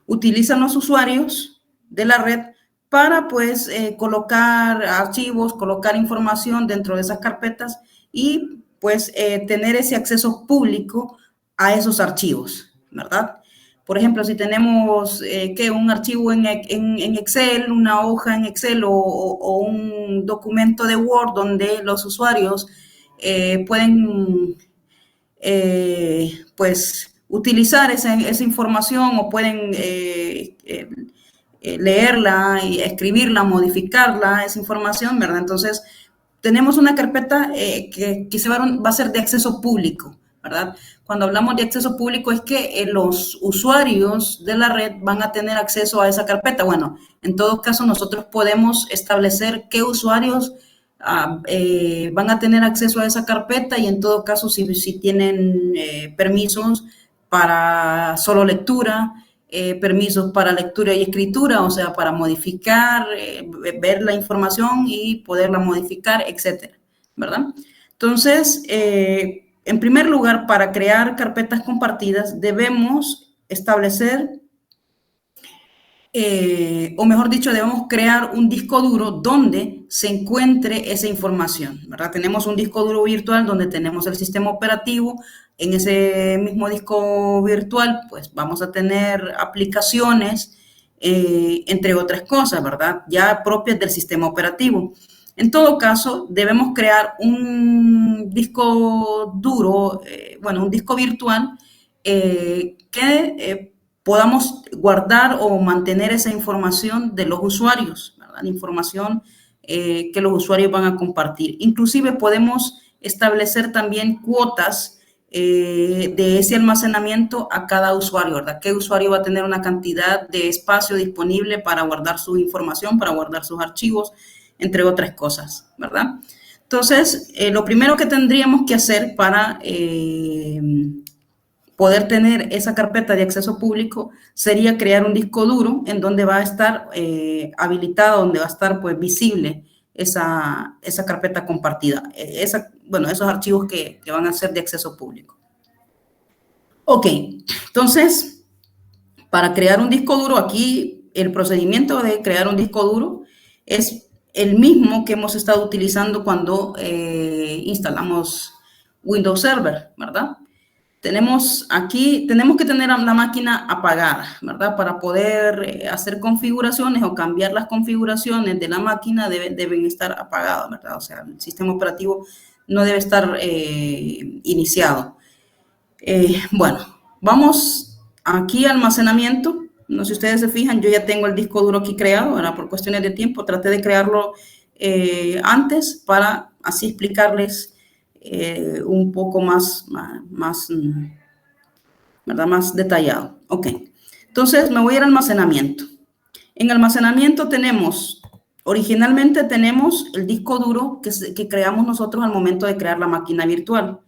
utilizan los usuarios de la red para, pues, colocar archivos, colocar información dentro de esas carpetas y, pues, tener ese acceso público a esos archivos, ¿verdad? Por ejemplo, si tenemos un archivo en Excel, una hoja en Excel o un documento de Word donde los usuarios pueden, pues, utilizar esa información o pueden leerla y escribirla, modificarla, esa información, ¿verdad? Entonces, tenemos una carpeta que va a ser de acceso público, ¿verdad? Cuando hablamos de acceso público es que los usuarios de la red van a tener acceso a esa carpeta. Bueno, en todo caso nosotros podemos establecer qué usuarios van a tener acceso a esa carpeta y en todo caso si tienen permisos para solo lectura, permisos para lectura y escritura, o sea, para modificar, ver la información y poderla modificar, etcétera, ¿verdad? Entonces, en primer lugar, para crear carpetas compartidas, debemos establecer, o mejor dicho, debemos crear un disco duro donde se encuentre esa información, ¿verdad? Tenemos un disco duro virtual donde tenemos el sistema operativo. En ese mismo disco virtual, pues vamos a tener aplicaciones, entre otras cosas, ¿verdad? Ya propias del sistema operativo. En todo caso, debemos crear un disco duro, un disco virtual que podamos guardar o mantener esa información de los usuarios, ¿verdad? La información que los usuarios van a compartir. Inclusive podemos establecer también cuotas de ese almacenamiento a cada usuario, ¿verdad? ¿Qué usuario va a tener una cantidad de espacio disponible para guardar su información, para guardar sus archivos, entre otras cosas, ¿verdad? Entonces, lo primero que tendríamos que hacer para poder tener esa carpeta de acceso público sería crear un disco duro en donde va a estar habilitado, donde va a estar, pues, visible esa carpeta compartida, esos archivos que van a ser de acceso público. Ok, entonces, para crear un disco duro, aquí el procedimiento de crear un disco duro es el mismo que hemos estado utilizando cuando instalamos Windows Server, ¿verdad? Tenemos que tener la máquina apagada, ¿verdad? Para poder hacer configuraciones o cambiar las configuraciones de la máquina deben estar apagadas, ¿verdad? O sea, el sistema operativo no debe estar iniciado. Bueno, vamos aquí a almacenamiento. No sé si ustedes se fijan, yo ya tengo el disco duro aquí creado, ¿verdad? Por cuestiones de tiempo, traté de crearlo antes para así explicarles un poco ¿verdad? Más detallado. Ok, entonces me voy a ir a almacenamiento. En almacenamiento originalmente tenemos el disco duro que creamos nosotros al momento de crear la máquina virtual.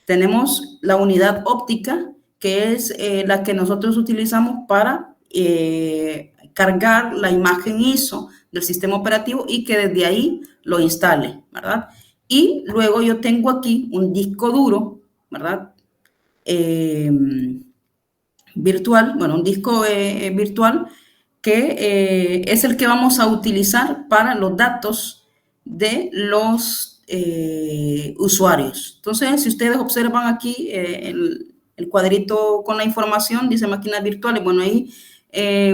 Tenemos la unidad óptica, que es la que nosotros utilizamos para cargar la imagen ISO del sistema operativo y que desde ahí lo instale, ¿verdad? Y luego yo tengo aquí un disco duro, ¿verdad? Virtual, un disco virtual que es el que vamos a utilizar para los datos de los usuarios. Entonces, si ustedes observan aquí el cuadrito con la información, dice máquinas virtuales, bueno, ahí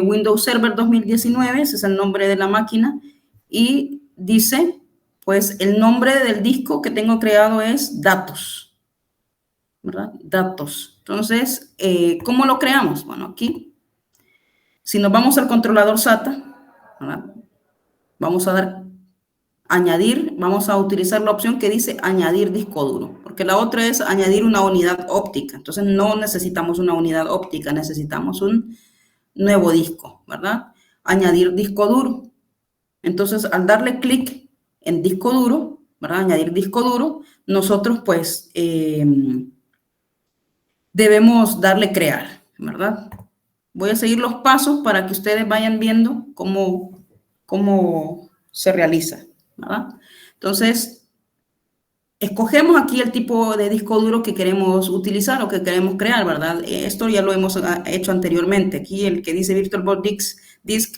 Windows Server 2019, ese es el nombre de la máquina, y dice, pues, el nombre del disco que tengo creado es datos, ¿verdad? Datos. Entonces, ¿cómo lo creamos? Bueno, aquí, si nos vamos al controlador SATA, ¿verdad? Vamos a dar añadir, vamos a utilizar la opción que dice añadir disco duro, porque la otra es añadir una unidad óptica. Entonces, no necesitamos una unidad óptica, necesitamos un nuevo disco, ¿verdad? Añadir disco duro. Entonces, al darle clic en disco duro, ¿verdad? Añadir disco duro, nosotros, pues, debemos darle crear, ¿verdad? Voy a seguir los pasos para que ustedes vayan viendo cómo se realiza, ¿verdad? Entonces, escogemos aquí el tipo de disco duro que queremos utilizar o que queremos crear, ¿verdad? Esto ya lo hemos hecho anteriormente. Aquí el que dice VirtualBox Disk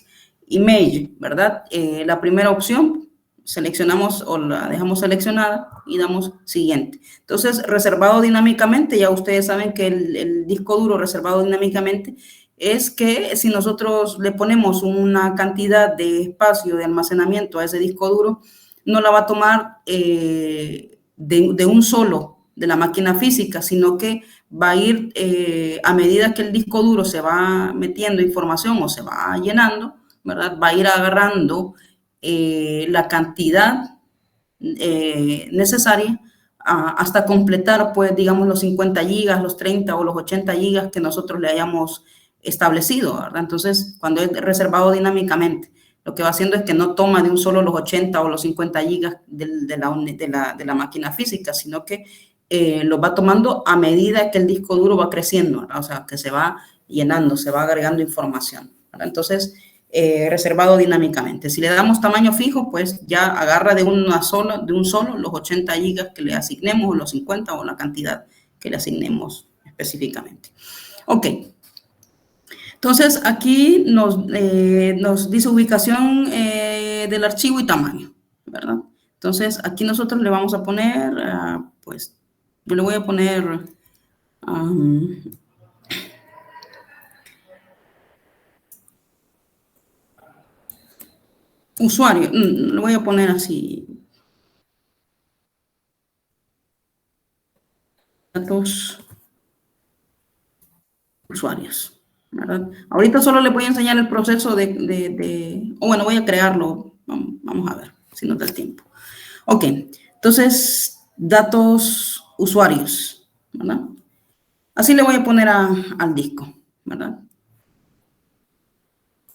Image, ¿verdad? La primera opción, seleccionamos o la dejamos seleccionada y damos siguiente. Entonces, reservado dinámicamente, ya ustedes saben que el disco duro reservado dinámicamente es que si nosotros le ponemos una cantidad de espacio de almacenamiento a ese disco duro, no la va a tomar de un solo, de la máquina física, sino que va a ir a medida que el disco duro se va metiendo información o se va llenando, ¿verdad? Va a ir agarrando la cantidad necesaria hasta completar, pues, digamos, los 50 gigas, los 30 o los 80 gigas que nosotros le hayamos establecido, ¿verdad? Entonces, cuando es reservado dinámicamente, lo que va haciendo es que no toma de un solo los 80 o los 50 gigas de la máquina física, sino que lo va tomando a medida que el disco duro va creciendo, ¿verdad? O sea, que se va llenando, se va agregando información, ¿verdad? Entonces, reservado dinámicamente. Si le damos tamaño fijo, pues ya agarra de un solo los 80 gigas que le asignemos, o los 50 o la cantidad que le asignemos específicamente. Ok. Entonces, aquí nos dice ubicación del archivo y tamaño, ¿verdad? Entonces, aquí nosotros le vamos a poner, pues, yo le voy a poner usuario, lo voy a poner así, datos usuarios, ¿verdad? Ahorita solo le voy a enseñar el proceso o bueno, voy a crearlo, vamos a ver, si nos da el tiempo. Ok, entonces, datos usuarios, ¿verdad? Así le voy a poner al disco, ¿verdad?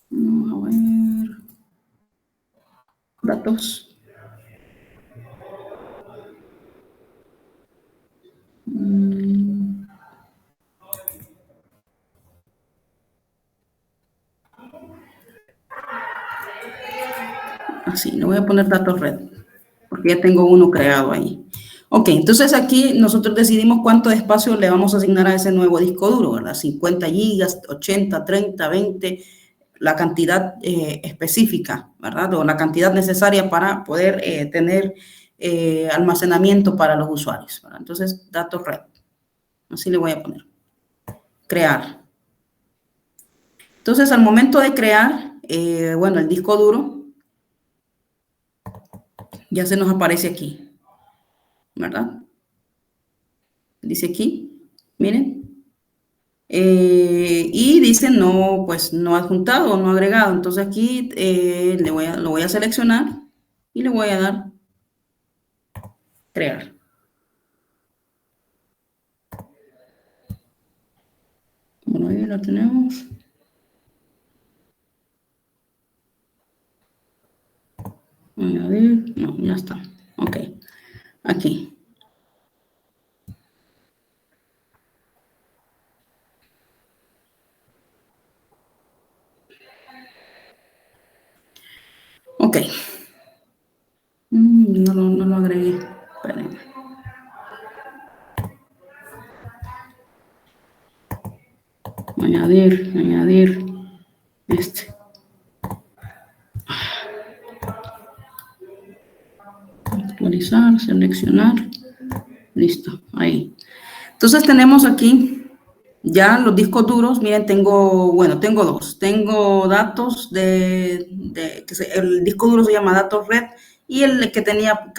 Vamos a ver. Datos. Así, le voy a poner datos red, porque ya tengo uno creado ahí. Ok, entonces aquí nosotros decidimos cuánto espacio le vamos a asignar a ese nuevo disco duro, ¿verdad? 50 gigas, 80, 30, 20, la cantidad específica, ¿verdad? O la cantidad necesaria para poder tener almacenamiento para los usuarios, ¿verdad? Entonces, datos red. Así le voy a poner. Crear. Entonces, al momento de crear, bueno, el disco duro ya se nos aparece aquí, ¿verdad? Dice aquí, miren. Y dice no, pues no adjuntado o no agregado. Entonces aquí lo voy a seleccionar y le voy a dar crear. Bueno, ahí lo tenemos. Añadir, no, ya está. Ok, aquí. Ok. No lo agregué. Espérenme. Añadir este. Actualizar, seleccionar. Listo, ahí. Entonces tenemos aquí ya los discos duros. Miren, tengo dos. Tengo datos el disco duro se llama datos red y el que tenía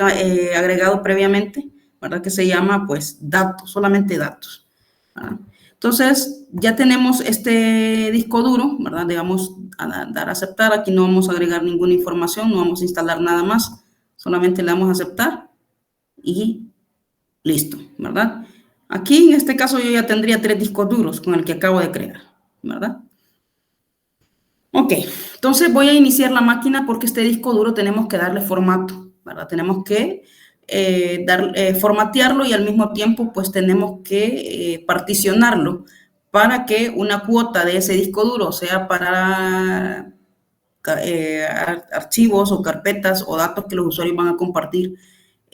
agregado previamente, ¿verdad? Que se llama pues datos, solamente datos, ¿verdad? Entonces ya tenemos este disco duro, ¿verdad? Le vamos a dar a aceptar. Aquí no vamos a agregar ninguna información, no vamos a instalar nada más, solamente le damos a aceptar y listo, ¿verdad? Aquí en este caso yo ya tendría 3 discos duros con el que acabo de crear, ¿verdad? Ok, entonces voy a iniciar la máquina porque este disco duro tenemos que darle formato, ¿verdad? Tenemos que formatearlo y al mismo tiempo pues tenemos que particionarlo para que una cuota de ese disco duro sea para archivos o carpetas o datos que los usuarios van a compartir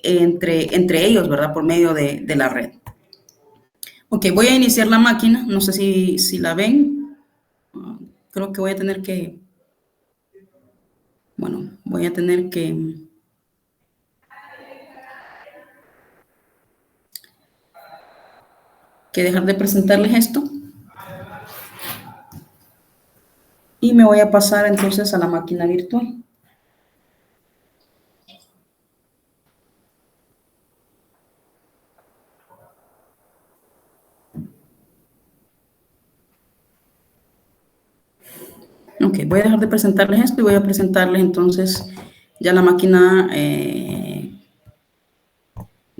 entre ellos, ¿verdad? Por medio de la red. Ok, voy a iniciar la máquina. No sé si la ven. Creo que voy a tener que... Bueno, voy a tener que dejar de presentarles esto. Y me voy a pasar entonces a la máquina virtual. Ok, voy a dejar de presentarles esto y voy a presentarles entonces ya la máquina de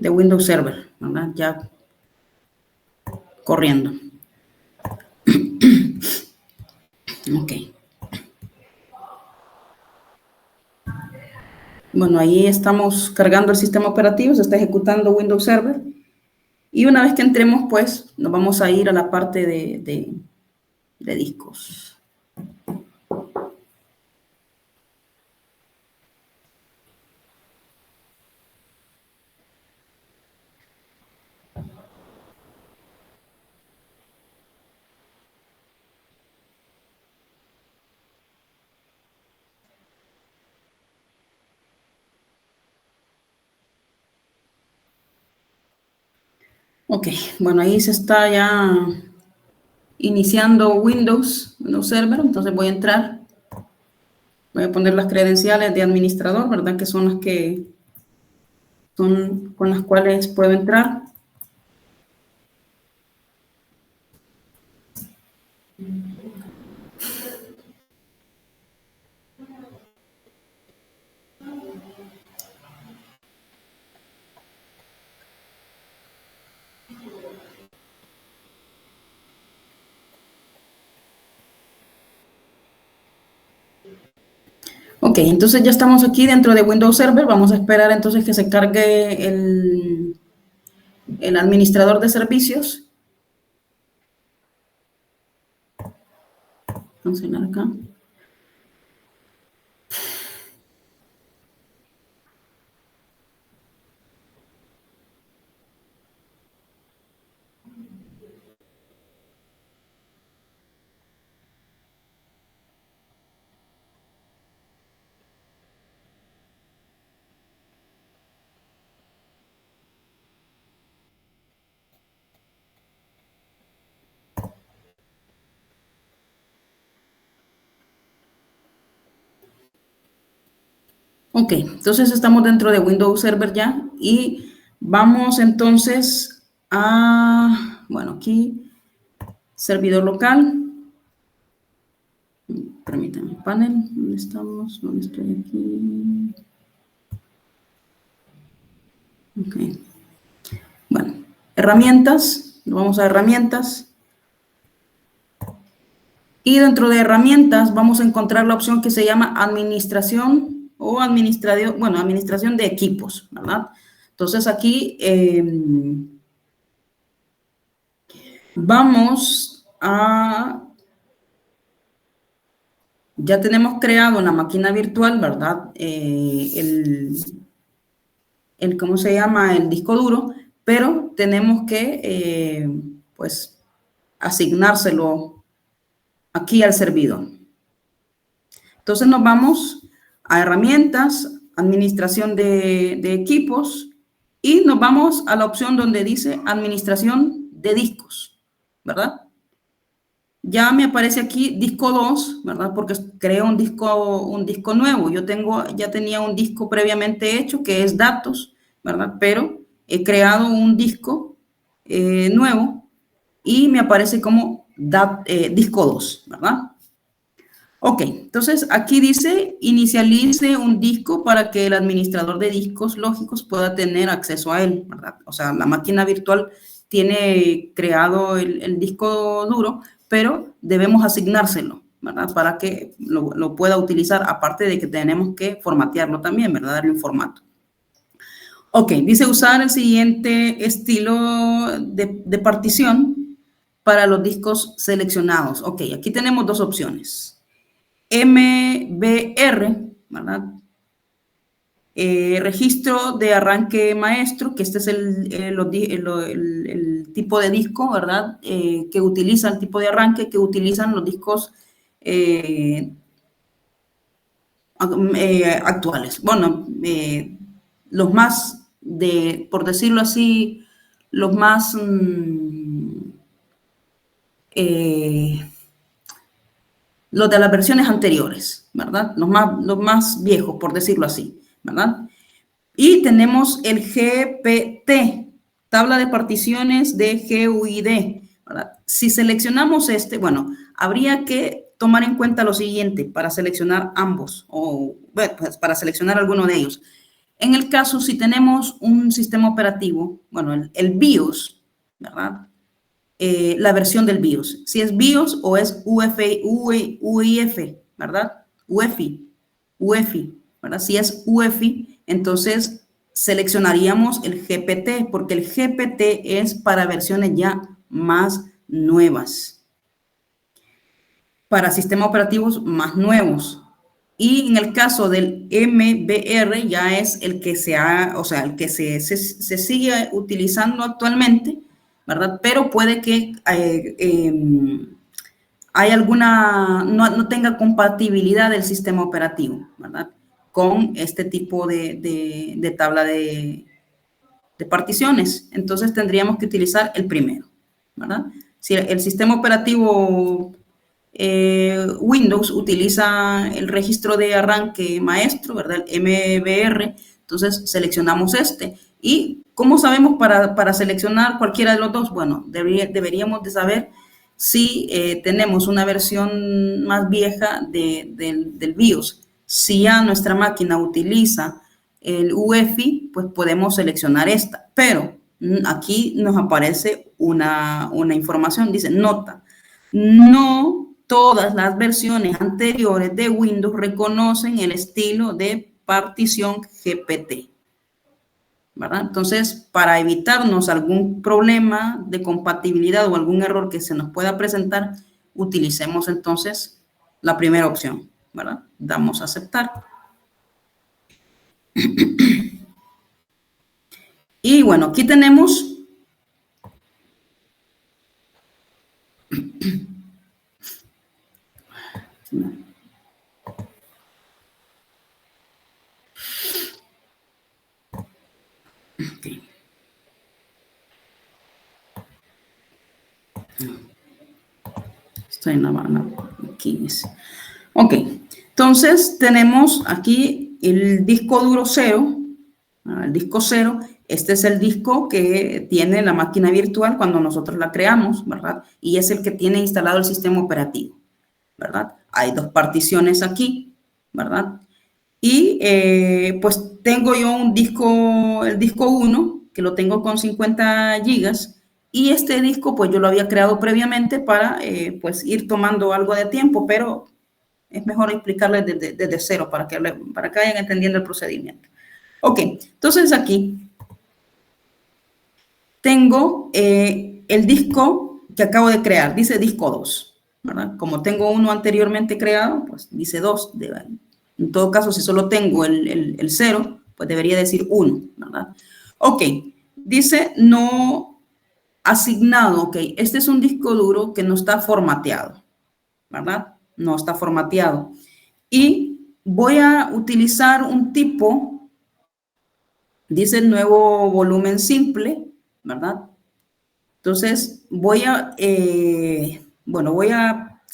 Windows Server, ¿verdad? Ya corriendo. Ok. Bueno, ahí estamos cargando el sistema operativo, se está ejecutando Windows Server. Y una vez que entremos, pues, nos vamos a ir a la parte de discos. Ok, bueno, ahí se está ya iniciando Windows Server, entonces voy a entrar. Voy a poner las credenciales de administrador, ¿verdad? Que son las que son con las cuales puedo entrar. Ok, entonces ya estamos aquí dentro de Windows Server. Vamos a esperar entonces que se cargue el administrador de servicios. Cancelar acá. Ok, entonces estamos dentro de Windows Server ya y vamos entonces a, bueno, aquí, servidor local. Permítanme, panel, ¿dónde estamos? ¿Dónde estoy aquí? Ok. Bueno, herramientas, vamos a herramientas. Y dentro de herramientas vamos a encontrar la opción que se llama administración o administración, bueno, administración de equipos, ¿verdad? Entonces aquí vamos a, ya tenemos creado una máquina virtual, ¿verdad? ¿Cómo se llama? El disco duro, pero tenemos que, pues, asignárselo aquí al servidor. Entonces nos vamos a herramientas, administración de equipos y nos vamos a la opción donde dice administración de discos, ¿verdad? Ya me aparece aquí disco 2, ¿verdad? Porque creo un disco nuevo. Ya tenía un disco previamente hecho que es datos, ¿verdad? Pero he creado un disco nuevo y me aparece como disco 2, ¿verdad? Ok, entonces aquí dice inicialice un disco para que el administrador de discos lógicos pueda tener acceso a él, ¿verdad? O sea, la máquina virtual tiene creado el disco duro, pero debemos asignárselo, ¿verdad? Para que lo pueda utilizar, aparte de que tenemos que formatearlo también, ¿verdad? Darle un formato. Ok, dice usar el siguiente estilo de partición para los discos seleccionados. Ok, aquí tenemos dos opciones. MBR, ¿verdad? registro de arranque maestro, que este es el tipo de disco, ¿verdad? Que utiliza el tipo de arranque que utilizan los discos actuales. Bueno, los más, por decirlo así, los más los de las versiones anteriores, ¿verdad? Los más viejos, por decirlo así, ¿verdad? Y tenemos el GPT, tabla de particiones de GUID, ¿verdad? Si seleccionamos este, bueno, habría que tomar en cuenta lo siguiente para seleccionar ambos, o bueno, pues para seleccionar alguno de ellos. En el caso, si tenemos un sistema operativo, bueno, el BIOS, ¿verdad? La versión del BIOS. Si es BIOS o es UEFI, ¿verdad? UEFI, ¿verdad? Si es UEFI, entonces seleccionaríamos el GPT, porque el GPT es para versiones ya más nuevas, para sistemas operativos más nuevos. Y en el caso del MBR ya es el que el que se sigue utilizando actualmente, ¿verdad? Pero puede que hay no tenga compatibilidad del sistema operativo, ¿verdad? Con este tipo de tabla de particiones. Entonces tendríamos que utilizar el primero, ¿verdad? Si el sistema operativo Windows utiliza el registro de arranque maestro, ¿verdad? El MBR, entonces seleccionamos este. ¿Y cómo sabemos para seleccionar cualquiera de los dos? Bueno, deberíamos de saber si tenemos una versión más vieja del BIOS. Si ya nuestra máquina utiliza el UEFI, pues podemos seleccionar esta. Pero aquí nos aparece una información, dice nota, no todas las versiones anteriores de Windows reconocen el estilo de partición GPT, ¿verdad? Entonces, para evitarnos algún problema de compatibilidad o algún error que se nos pueda presentar, utilicemos entonces la primera opción, ¿verdad? Damos a aceptar. Y bueno, aquí tenemos okay. Estoy en la mano. Aquí es. Ok, entonces tenemos aquí el disco duro 0, el disco 0. Este es el disco que tiene la máquina virtual cuando nosotros la creamos, ¿verdad? Y es el que tiene instalado el sistema operativo, ¿verdad? Hay dos particiones aquí, ¿verdad? Y pues tengo yo el disco 1, que lo tengo con 50 gigas, y este disco pues yo lo había creado previamente para pues ir tomando algo de tiempo, pero es mejor explicarles desde cero para que vayan entendiendo el procedimiento. Ok, entonces aquí tengo el disco que acabo de crear, dice disco 2, ¿verdad? Como tengo uno anteriormente creado, pues dice 2. En todo caso, si solo tengo el 0, pues debería decir 1, ¿verdad? Ok, dice no asignado, ok. Este es un disco duro que no está formateado, ¿verdad? No está formateado. Y voy a utilizar un tipo, dice el nuevo volumen simple, ¿verdad? Entonces, voy a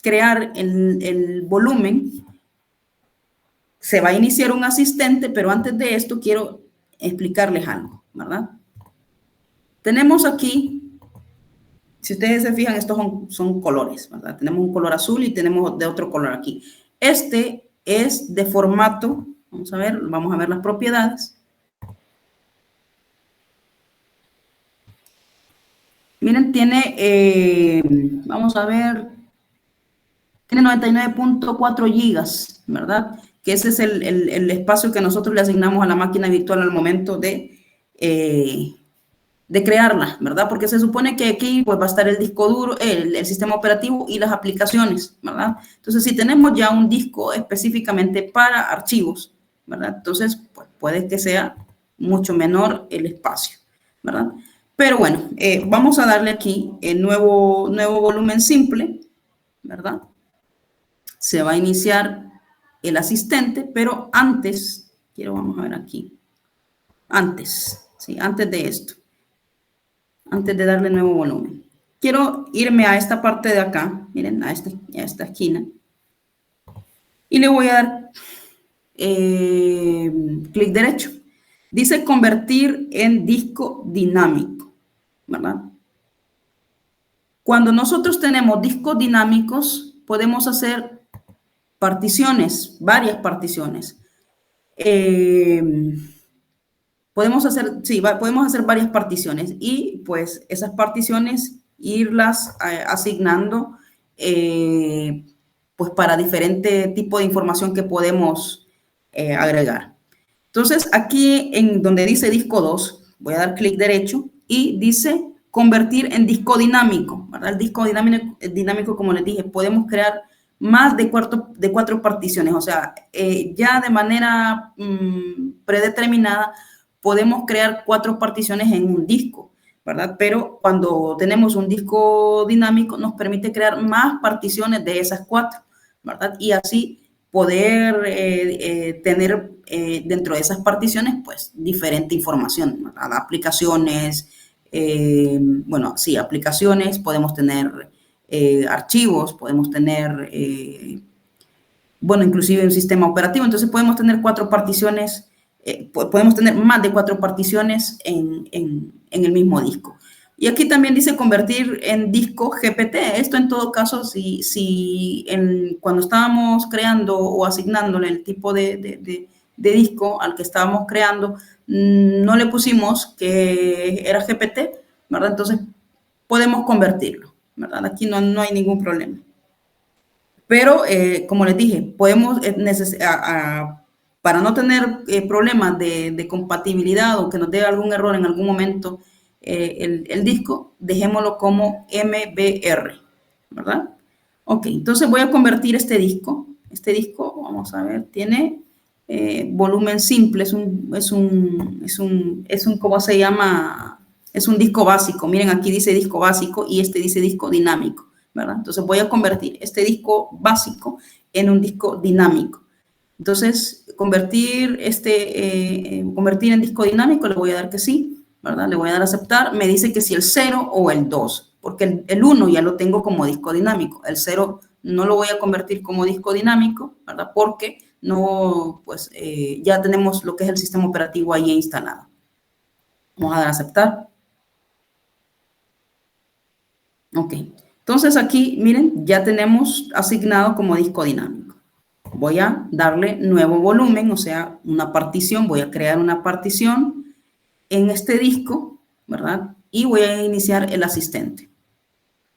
crear el volumen. Se va a iniciar un asistente, pero antes de esto quiero explicarles algo, ¿verdad? Tenemos aquí, si ustedes se fijan, estos son colores, ¿verdad? Tenemos un color azul y tenemos de otro color aquí. Este es de formato, vamos a ver las propiedades. Miren, tiene, vamos a ver, tiene 99.4 gigas, ¿verdad? Que ese es el espacio que nosotros le asignamos a la máquina virtual al momento de crearla, ¿verdad? Porque se supone que aquí pues, va a estar el disco duro, el sistema operativo y las aplicaciones, ¿verdad? Entonces, si tenemos ya un disco específicamente para archivos, ¿verdad? Entonces, pues puede que sea mucho menor el espacio, ¿verdad? Pero bueno, vamos a darle aquí el nuevo volumen simple, ¿verdad? Se va a iniciar el asistente, pero antes, vamos a ver aquí, antes, ¿sí? Antes de esto, antes de darle nuevo volumen. Quiero irme a esta parte de acá, miren, a esta esquina, y le voy a dar clic derecho. Dice convertir en disco dinámico, ¿verdad? Cuando nosotros tenemos discos dinámicos, podemos hacer particiones, varias particiones. Podemos hacer varias particiones y pues esas particiones irlas asignando pues para diferente tipo de información que podemos agregar. Entonces, aquí en donde dice disco 2, voy a dar clic derecho y dice convertir en disco dinámico, ¿verdad? El disco dinámico, como les dije, podemos crear más de cuatro particiones, o sea, ya de manera predeterminada podemos crear 4 particiones en un disco, ¿verdad? Pero cuando tenemos un disco dinámico nos permite crear más particiones de esas 4, ¿verdad? Y así poder tener dentro de esas particiones, pues, diferente información, ¿verdad? Aplicaciones, bueno, sí, aplicaciones, podemos tener archivos, podemos tener, bueno, inclusive un sistema operativo, entonces podemos tener 4 particiones, podemos tener más de 4 particiones en el mismo disco. Y aquí también dice convertir en disco GPT. Esto en todo caso, cuando estábamos creando o asignándole el tipo de disco al que estábamos creando, no le pusimos que era GPT, ¿verdad? Entonces podemos convertirlo, ¿verdad? Aquí no hay ningún problema. Pero, como les dije, podemos, para no tener problemas de compatibilidad o que nos dé algún error en algún momento el disco, dejémoslo como MBR, ¿verdad? Ok, entonces voy a convertir este disco. Este disco, vamos a ver, tiene volumen simple, ¿cómo se llama? Es un disco básico. Miren, aquí dice disco básico y este dice disco dinámico, ¿verdad? Entonces voy a convertir este disco básico en un disco dinámico. Entonces, convertir en disco dinámico, le voy a dar que sí, ¿verdad? Le voy a dar a aceptar. Me dice que si el 0 o el 2, porque el 1 ya lo tengo como disco dinámico. El 0 no lo voy a convertir como disco dinámico, ¿verdad? Porque no, pues ya tenemos lo que es el sistema operativo ahí instalado. Vamos a dar a aceptar. Ok. Entonces aquí, miren, ya tenemos asignado como disco dinámico. Voy a darle nuevo volumen, o sea, una partición. Voy a crear una partición en este disco, ¿verdad? Y voy a iniciar el asistente.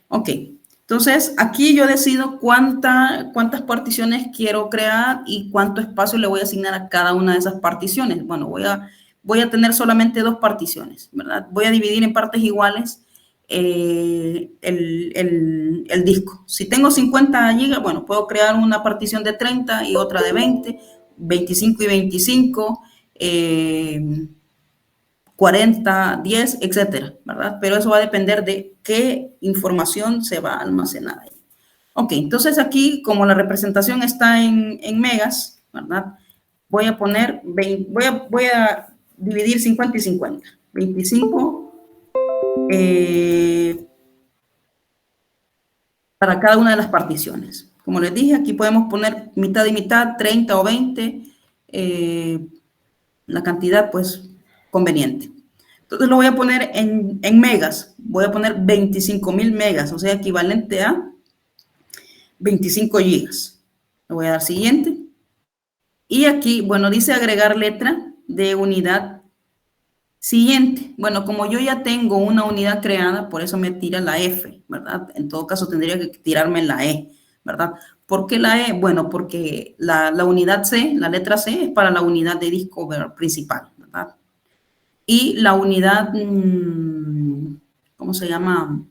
Ok. Entonces, aquí yo decido cuántas particiones quiero crear y cuánto espacio le voy a asignar a cada una de esas particiones. Bueno, voy a tener solamente 2 particiones, ¿verdad? Voy a dividir en partes iguales el disco. Si tengo 50 gigas, bueno, puedo crear una partición de 30 y otra de 20, 25 y 25, 40, 10, etcétera, ¿verdad? Pero eso va a depender de qué información se va a almacenar ahí. Ok, entonces aquí, como la representación está en megas, ¿verdad? Voy a poner, voy a dividir 50 y 50. 25 para cada una de las particiones. Como les dije, aquí podemos poner mitad y mitad, 30 o 20, la cantidad, pues, conveniente. Entonces lo voy a poner en megas. Voy a poner 25,000 megas, o sea, equivalente a 25 gigas. Le voy a dar siguiente. Y aquí, bueno, dice agregar letra de unidad siguiente. Bueno, como yo ya tengo una unidad creada, por eso me tira la F, ¿verdad? En todo caso tendría que tirarme la E, ¿verdad? ¿Por qué la E? Bueno, porque la unidad C, la letra C, es para la unidad de disco principal, ¿verdad? Y la unidad, ¿cómo se llama?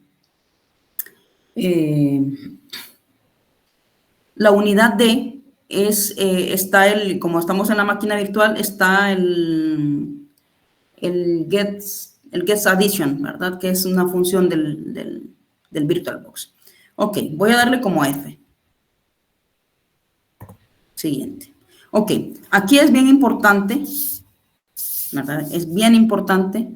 La unidad D está como estamos en la máquina virtual, está el gets addition, ¿verdad? Que es una función del VirtualBox. Ok, voy a darle como F. Siguiente. Ok, aquí es bien importante, ¿verdad? Es bien importante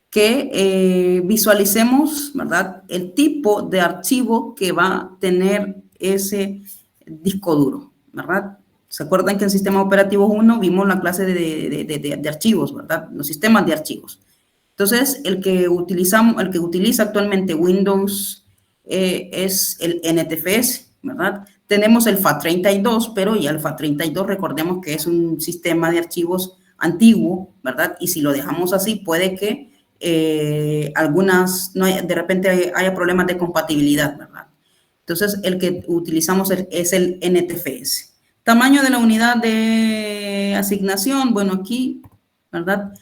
que visualicemos, ¿verdad? El tipo de archivo que va a tener ese disco duro, ¿verdad? ¿Se acuerdan que en Sistema Operativo 1 vimos la clase de archivos, ¿verdad? Los sistemas de archivos. Entonces, el que utiliza actualmente Windows es el NTFS, ¿verdad? Tenemos el FAT32, pero ya el FAT32 recordemos que es un sistema de archivos antiguo, ¿verdad? Y si lo dejamos así, puede que de repente haya problemas de compatibilidad, ¿verdad? Entonces, el que utilizamos es el NTFS. Tamaño de la unidad de asignación, bueno, aquí, ¿verdad?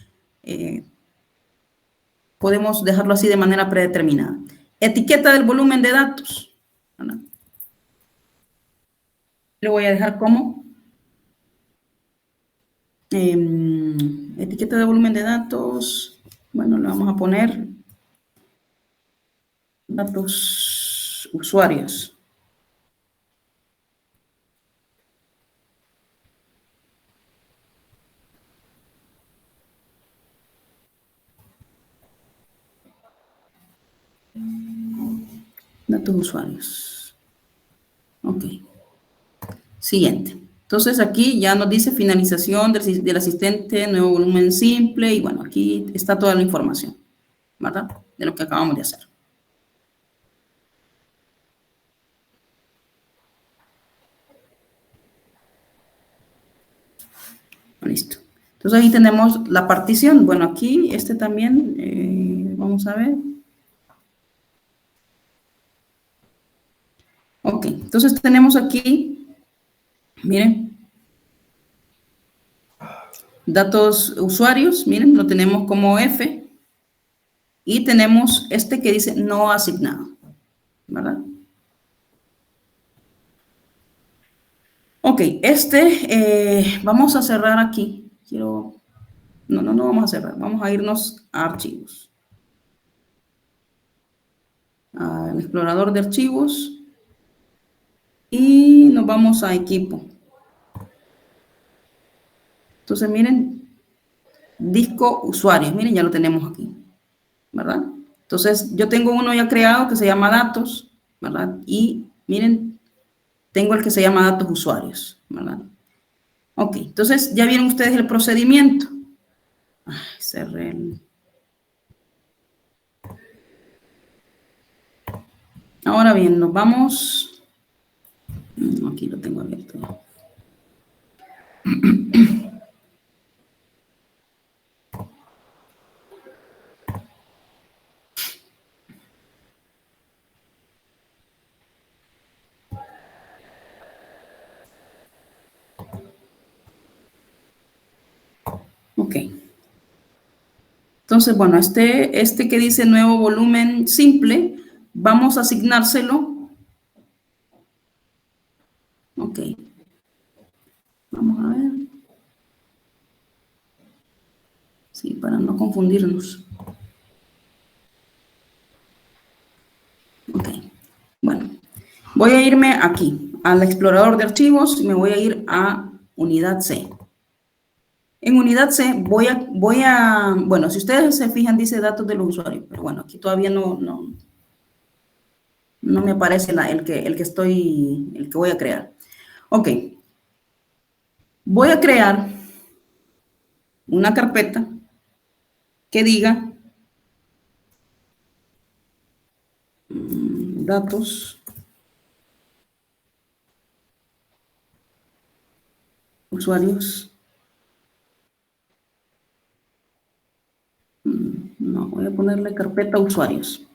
Podemos dejarlo así de manera predeterminada. Etiqueta del volumen de datos, ¿verdad? Le voy a dejar como etiqueta de volumen de datos. Bueno, le vamos a poner datos usuarios. Datos usuarios. Ok. Siguiente. Entonces aquí ya nos dice finalización del asistente, nuevo volumen simple, y bueno, aquí está toda la información, ¿verdad? De lo que acabamos de hacer. Listo. Entonces ahí tenemos la partición. Bueno, aquí también, vamos a ver. Ok, entonces tenemos aquí, miren, datos usuarios, miren, lo tenemos como F, y tenemos que dice no asignado, ¿verdad? Ok, vamos a cerrar aquí. No vamos a cerrar, vamos a irnos a archivos. Al explorador de archivos y nos vamos a equipo. Entonces, miren, disco usuario, miren, ya lo tenemos aquí, ¿verdad? Entonces, yo tengo uno ya creado que se llama datos, ¿verdad? Y miren, tengo el que se llama datos usuarios, ¿verdad? Ok, entonces ya vieron ustedes el procedimiento. Ay, cerré Ahora bien, nos vamos. Aquí lo tengo abierto. Ok. Entonces, bueno, este que dice nuevo volumen simple, vamos a asignárselo. Ok. Vamos a ver. Sí, para no confundirnos. Ok. Bueno, voy a irme aquí, al explorador de archivos, y me voy a ir a unidad C. En unidad C bueno, si ustedes se fijan, dice datos de los usuarios, pero bueno, aquí todavía no me aparece el que voy a crear. Ok. Voy a crear una carpeta que diga datos usuarios. No, voy a ponerle carpeta usuarios.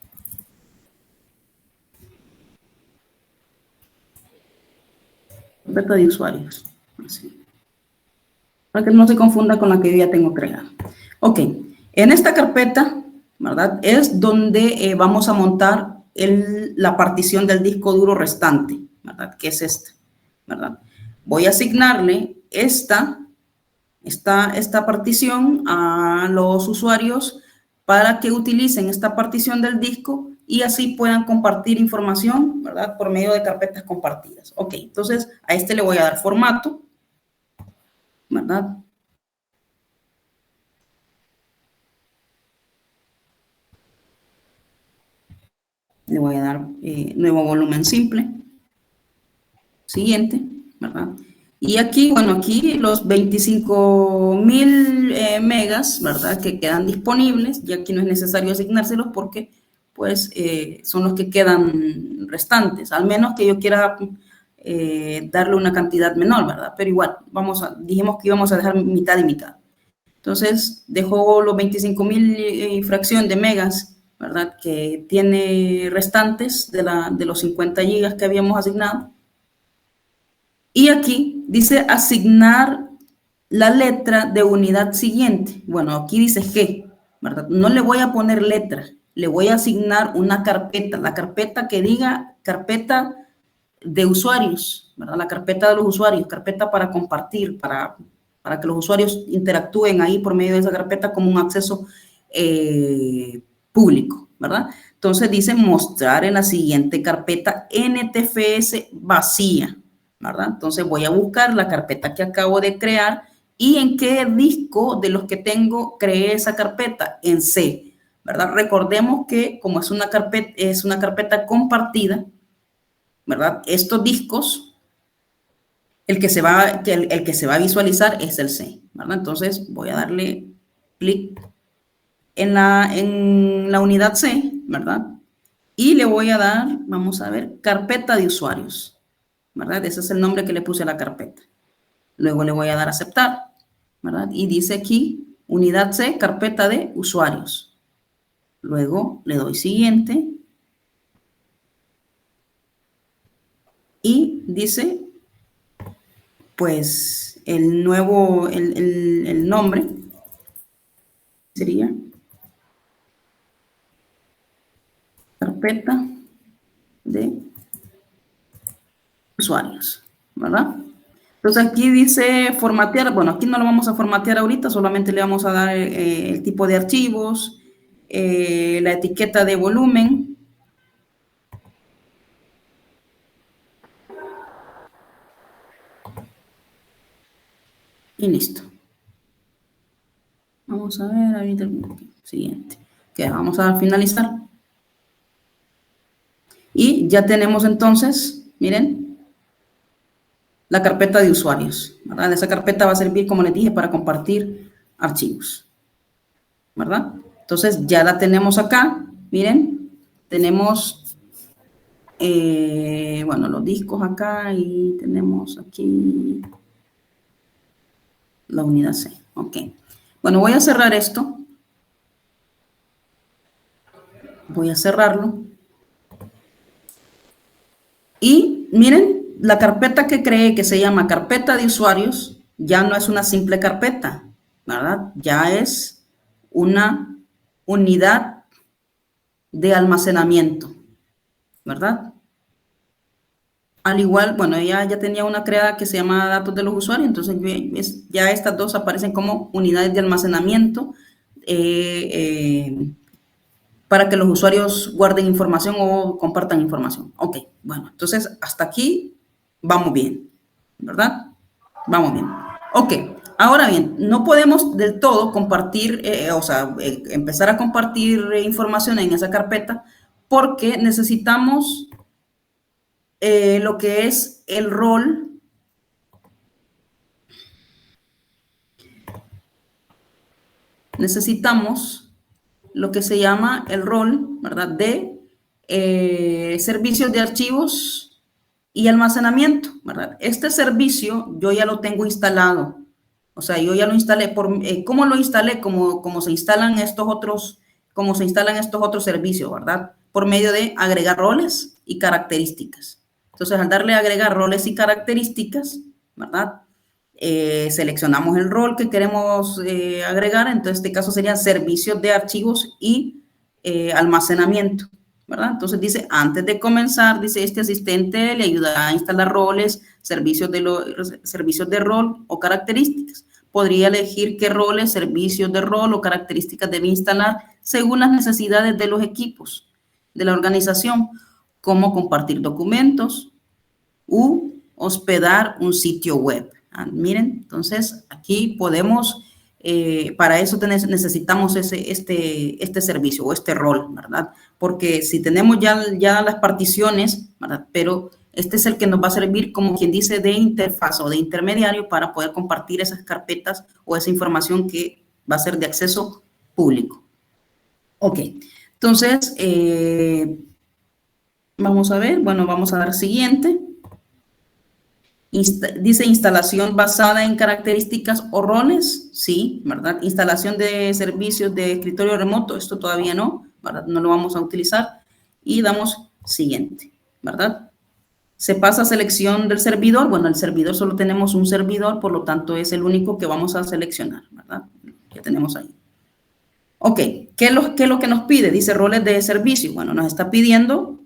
Carpeta de usuarios. Así. Para que no se confunda con la que yo ya tengo creada. Ok, en esta carpeta, ¿verdad? Es donde vamos a montar la partición del disco duro restante, ¿verdad? Que es esta, ¿verdad? voy a asignarle esta partición a los usuarios para que utilicen esta partición del disco y así puedan compartir información, ¿verdad? Por medio de carpetas compartidas. Ok, entonces a este le voy a dar formato, ¿verdad? Le voy a dar nuevo volumen simple. Siguiente, ¿verdad? Y aquí, bueno, aquí los 25,000 megas, ¿verdad? Que quedan disponibles, y aquí no es necesario asignárselos porque, pues, son los que quedan restantes, al menos que yo quiera darle una cantidad menor, ¿verdad? Pero igual, dijimos que íbamos a dejar mitad y mitad. Entonces, dejo los 25,000 y fracción de megas, ¿verdad? Que tiene restantes de los 50 gigas que habíamos asignado. Y aquí dice asignar la letra de unidad siguiente. Bueno, aquí dice G, ¿verdad? No le voy a poner letra, le voy a asignar una carpeta, la carpeta que diga carpeta de usuarios, ¿verdad? La carpeta de los usuarios, carpeta para compartir, para que los usuarios interactúen ahí por medio de esa carpeta como un acceso público, ¿verdad? Entonces dice mostrar en la siguiente carpeta NTFS vacía, ¿verdad? Entonces voy a buscar la carpeta que acabo de crear y en qué disco de los que tengo creé esa carpeta, en C, ¿verdad? Recordemos que como es una carpeta compartida, ¿verdad? Estos discos, el que se va a visualizar es el C, ¿verdad? Entonces voy a darle clic en la unidad C, ¿verdad? Y le voy a dar, vamos a ver, carpeta de usuarios, ¿verdad? Ese es el nombre que le puse a la carpeta. Luego le voy a dar a aceptar, ¿verdad? Y dice aquí, unidad C, carpeta de usuarios. Luego le doy siguiente. Y dice, pues, el nombre sería carpeta de usuarios, ¿verdad? Entonces aquí dice formatear, bueno, aquí no lo vamos a formatear ahorita, solamente le vamos a dar el tipo de archivos, la etiqueta de volumen. Y listo. Vamos a ver, ahorita, siguiente. Que vamos a finalizar. Y ya tenemos entonces, miren, la carpeta de usuarios, ¿verdad? Esa carpeta va a servir, como les dije, para compartir archivos, ¿verdad? Entonces ya la tenemos acá, miren, tenemos, bueno, los discos acá y tenemos aquí la unidad C, ok. Bueno, voy a cerrar esto. Voy a cerrarlo. Y miren, la carpeta que creé, que se llama carpeta de usuarios, ya no es una simple carpeta, ¿verdad? Ya es una unidad de almacenamiento, ¿verdad? Al igual, bueno, ella ya tenía una creada que se llama datos de los usuarios, entonces ya estas dos aparecen como unidades de almacenamiento para que los usuarios guarden información o compartan información. Ok, bueno, entonces hasta aquí vamos bien, ¿verdad? Vamos bien. Ok, ahora bien, no podemos del todo compartir, empezar a compartir información en esa carpeta porque necesitamos lo que es el rol necesitamos lo que se llama el rol, ¿verdad? De servicios de archivos y almacenamiento, ¿verdad? Este servicio yo ya lo tengo instalado. O sea, yo ya lo instalé. ¿Cómo lo instalé? Como se instalan estos otros servicios, ¿verdad? Por medio de agregar roles y características. Entonces, al darle a agregar roles y características, ¿verdad? Seleccionamos el rol que queremos agregar, entonces en este caso serían servicios de archivos y almacenamiento, ¿verdad? Entonces dice, antes de comenzar, dice, este asistente le ayudará a instalar roles, servicios de rol o características. Podría elegir qué roles, servicios de rol o características debe instalar según las necesidades de los equipos de la organización, como compartir documentos u hospedar un sitio web. Miren, entonces aquí podemos, para eso necesitamos este servicio o este rol, ¿verdad? Porque si tenemos ya las particiones, ¿verdad? Pero este es el que nos va a servir como quien dice de interfaz o de intermediario para poder compartir esas carpetas o esa información que va a ser de acceso público. Ok, entonces, vamos a ver, bueno, vamos a dar siguiente. Dice instalación basada en características o roles, sí, ¿verdad? Instalación de servicios de escritorio remoto, esto todavía no, ¿verdad? No lo vamos a utilizar. Y damos siguiente, ¿verdad? Se pasa a selección del servidor. Bueno, el servidor solo tenemos un servidor, por lo tanto es el único que vamos a seleccionar, ¿verdad? Que tenemos ahí. Ok, ¿qué es lo que nos pide? Dice roles de servicio. Bueno, nos está pidiendo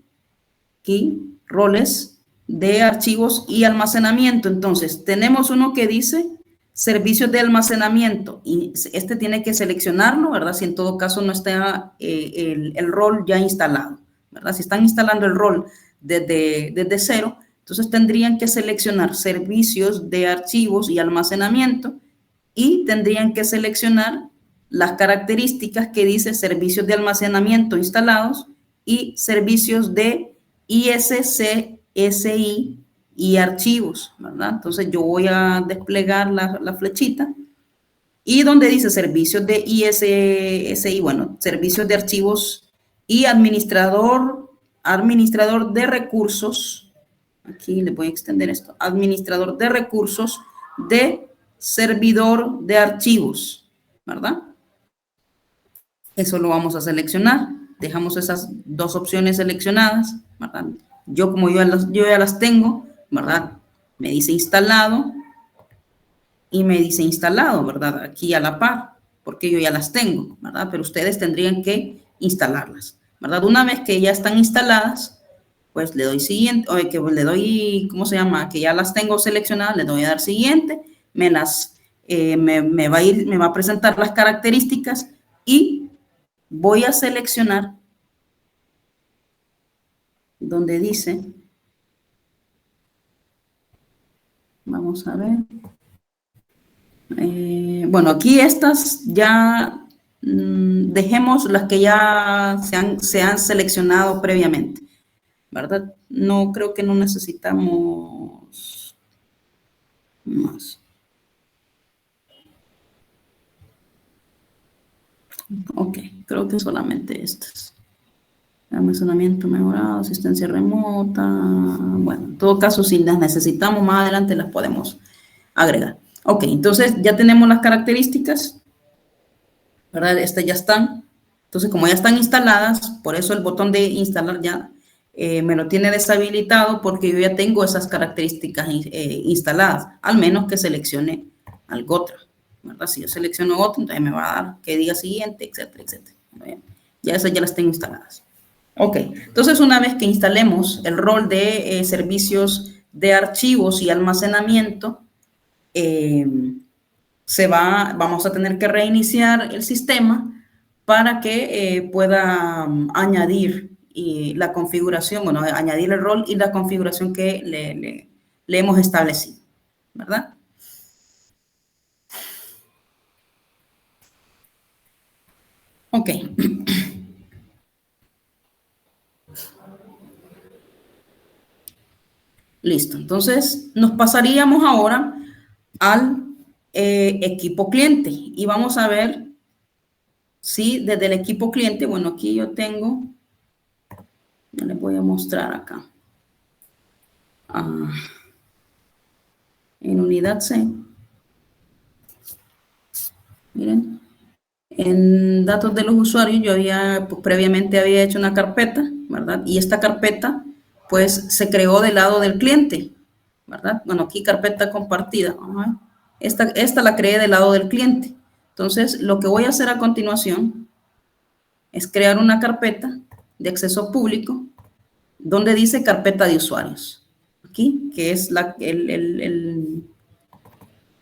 aquí roles de archivos y almacenamiento. Entonces, tenemos uno que dice servicios de almacenamiento y este tiene que seleccionarlo, ¿verdad? Si en todo caso no está el rol ya instalado, ¿verdad? Si están instalando el rol desde cero, entonces tendrían que seleccionar servicios de archivos y almacenamiento y tendrían que seleccionar las características que dice servicios de almacenamiento instalados y servicios de ISCSI y archivos, ¿verdad? Entonces yo voy a desplegar la flechita y donde dice servicios de ISCSI, bueno, servicios de archivos y administrador de recursos, aquí le voy a extender esto, administrador de recursos de servidor de archivos, ¿verdad? Eso lo vamos a seleccionar. Dejamos esas dos opciones seleccionadas, ¿verdad? Yo como yo ya las tengo, ¿verdad? Me dice instalado y me dice instalado, ¿verdad? Aquí a la par, porque yo ya las tengo, ¿verdad? Pero ustedes tendrían que instalarlas, ¿verdad? Una vez que ya están instaladas, pues le doy siguiente, o que le doy, ¿cómo se llama? Que ya las tengo seleccionadas, le doy a dar siguiente, me va a presentar las características y voy a seleccionar donde dice, vamos a ver, bueno, aquí estas ya dejemos las que ya se han seleccionado previamente, ¿verdad? No creo que no necesitamos más. Ok, creo que solamente estas. Almacenamiento mejorado, asistencia remota. Bueno, en todo caso, si las necesitamos más adelante, las podemos agregar. Ok, entonces ya tenemos las características, ¿verdad? Estas ya están. Entonces, como ya están instaladas, por eso el botón de instalar ya me lo tiene deshabilitado porque yo ya tengo esas características instaladas, al menos que seleccione algo otro, ¿verdad? Si yo selecciono otro, entonces me va a dar que diga siguiente, etcétera, etcétera. Ya esas ya las tengo instaladas. Ok, entonces una vez que instalemos el rol de servicios de archivos y almacenamiento, vamos a tener que reiniciar el sistema para que pueda añadir la configuración, bueno, añadir el rol y la configuración que le hemos establecido, ¿verdad? Ok. Listo, entonces nos pasaríamos ahora al equipo cliente y vamos a ver si desde el equipo cliente, bueno, aquí yo tengo, ya les voy a mostrar acá, en unidad C, miren, en datos de los usuarios yo previamente había hecho una carpeta, ¿verdad? Y esta carpeta pues se creó del lado del cliente, ¿verdad? Bueno, aquí carpeta compartida, esta la creé del lado del cliente. Entonces, lo que voy a hacer a continuación es crear una carpeta de acceso público, donde dice carpeta de usuarios. Aquí, que es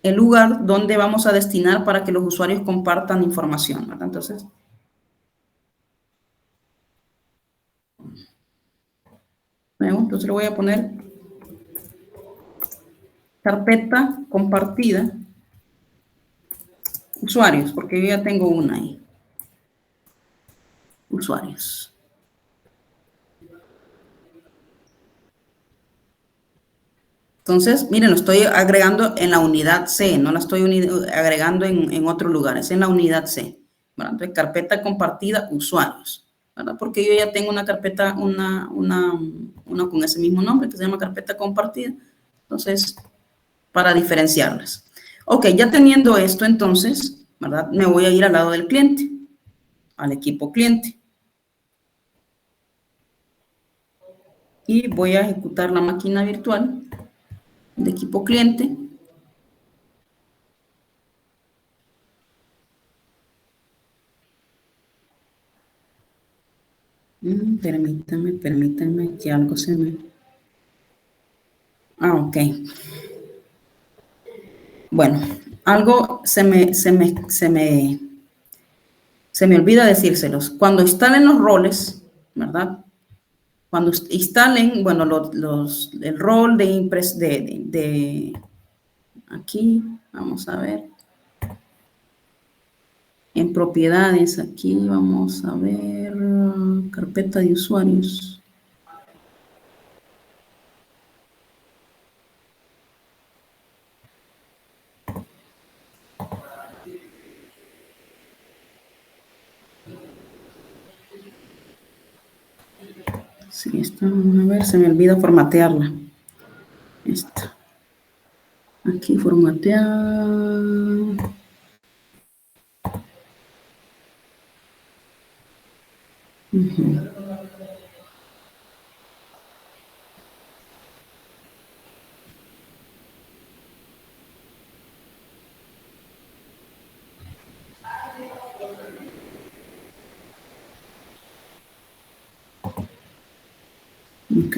el lugar donde vamos a destinar para que los usuarios compartan información, ¿verdad? Entonces, le voy a poner carpeta compartida, usuarios, porque yo ya tengo una ahí. Usuarios. Entonces, miren, lo estoy agregando en la unidad C, no la estoy agregando en otro lugar, es en la unidad C. ¿Verdad? Entonces, carpeta compartida, usuarios. ¿Verdad? Porque yo ya tengo una carpeta, una con ese mismo nombre que se llama carpeta compartida. Entonces, para diferenciarlas. Ok, ya teniendo esto, entonces, ¿verdad? Me voy a ir al lado del cliente, al equipo cliente. Y voy a ejecutar la máquina virtual de equipo cliente. Permítame que algo se me... Ah, ok. Bueno, algo se me olvida decírselos. Cuando instalen los roles, ¿verdad? Cuando instalen, bueno, el rol aquí, vamos a ver, en propiedades, aquí vamos a ver, carpeta de usuarios. Sí, esta, vamos a ver, se me olvida formatearla. Esta. Aquí formatear. Ok.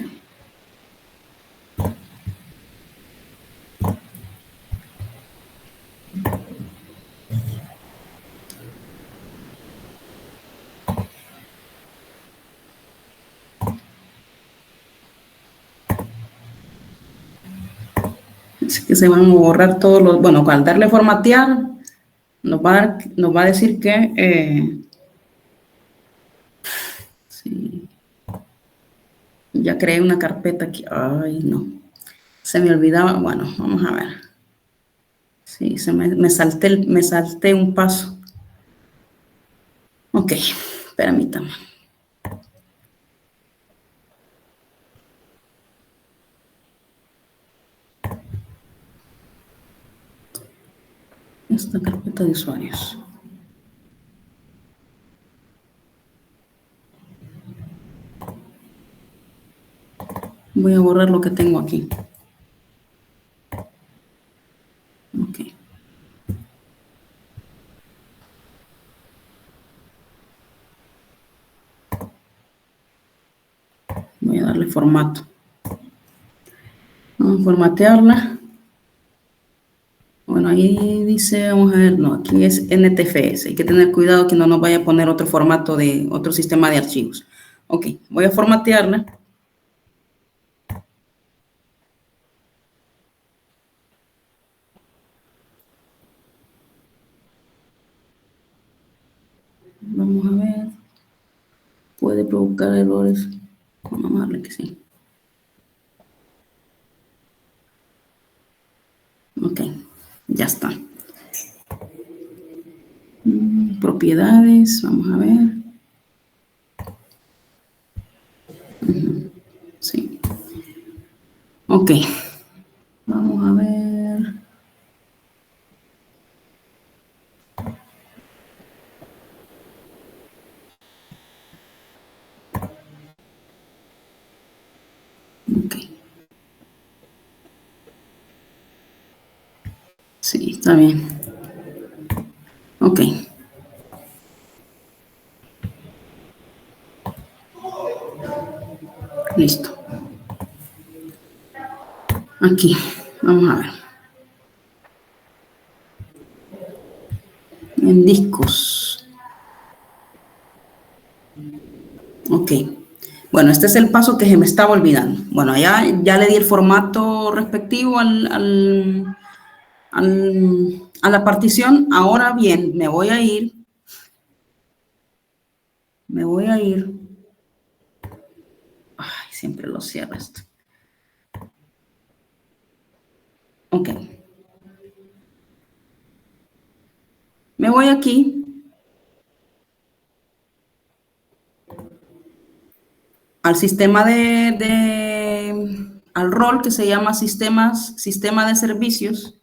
Así que se van a borrar todos los... Bueno, al darle formatear, nos va a decir que... sí, ya creé una carpeta aquí. Ay, no. Se me olvidaba. Bueno, vamos a ver. Sí, me salté un paso. Ok, permítame. Esta carpeta de usuarios. Voy a borrar lo que tengo aquí. Ok. Voy a darle formato. Vamos a formatearla. Bueno, ahí dice, vamos a ver, no, aquí es NTFS. Hay que tener cuidado que no nos vaya a poner otro formato de otro sistema de archivos. Ok, voy a formatearla. Vamos a ver. Puede provocar errores. Vamos a darle que sí. Ok, ya está. Propiedades, vamos a ver. Sí. Ok. Vamos a ver. Ok. Sí, está bien. Ok. Listo. Aquí, vamos a ver. En discos. Ok. Bueno, este es el paso que se me estaba olvidando. Bueno, ya le di el formato respectivo a la partición. Ahora bien, me voy a ir. Ay, siempre lo cierro esto. Ok. Me voy aquí al sistema al rol que se llama sistema de servicios.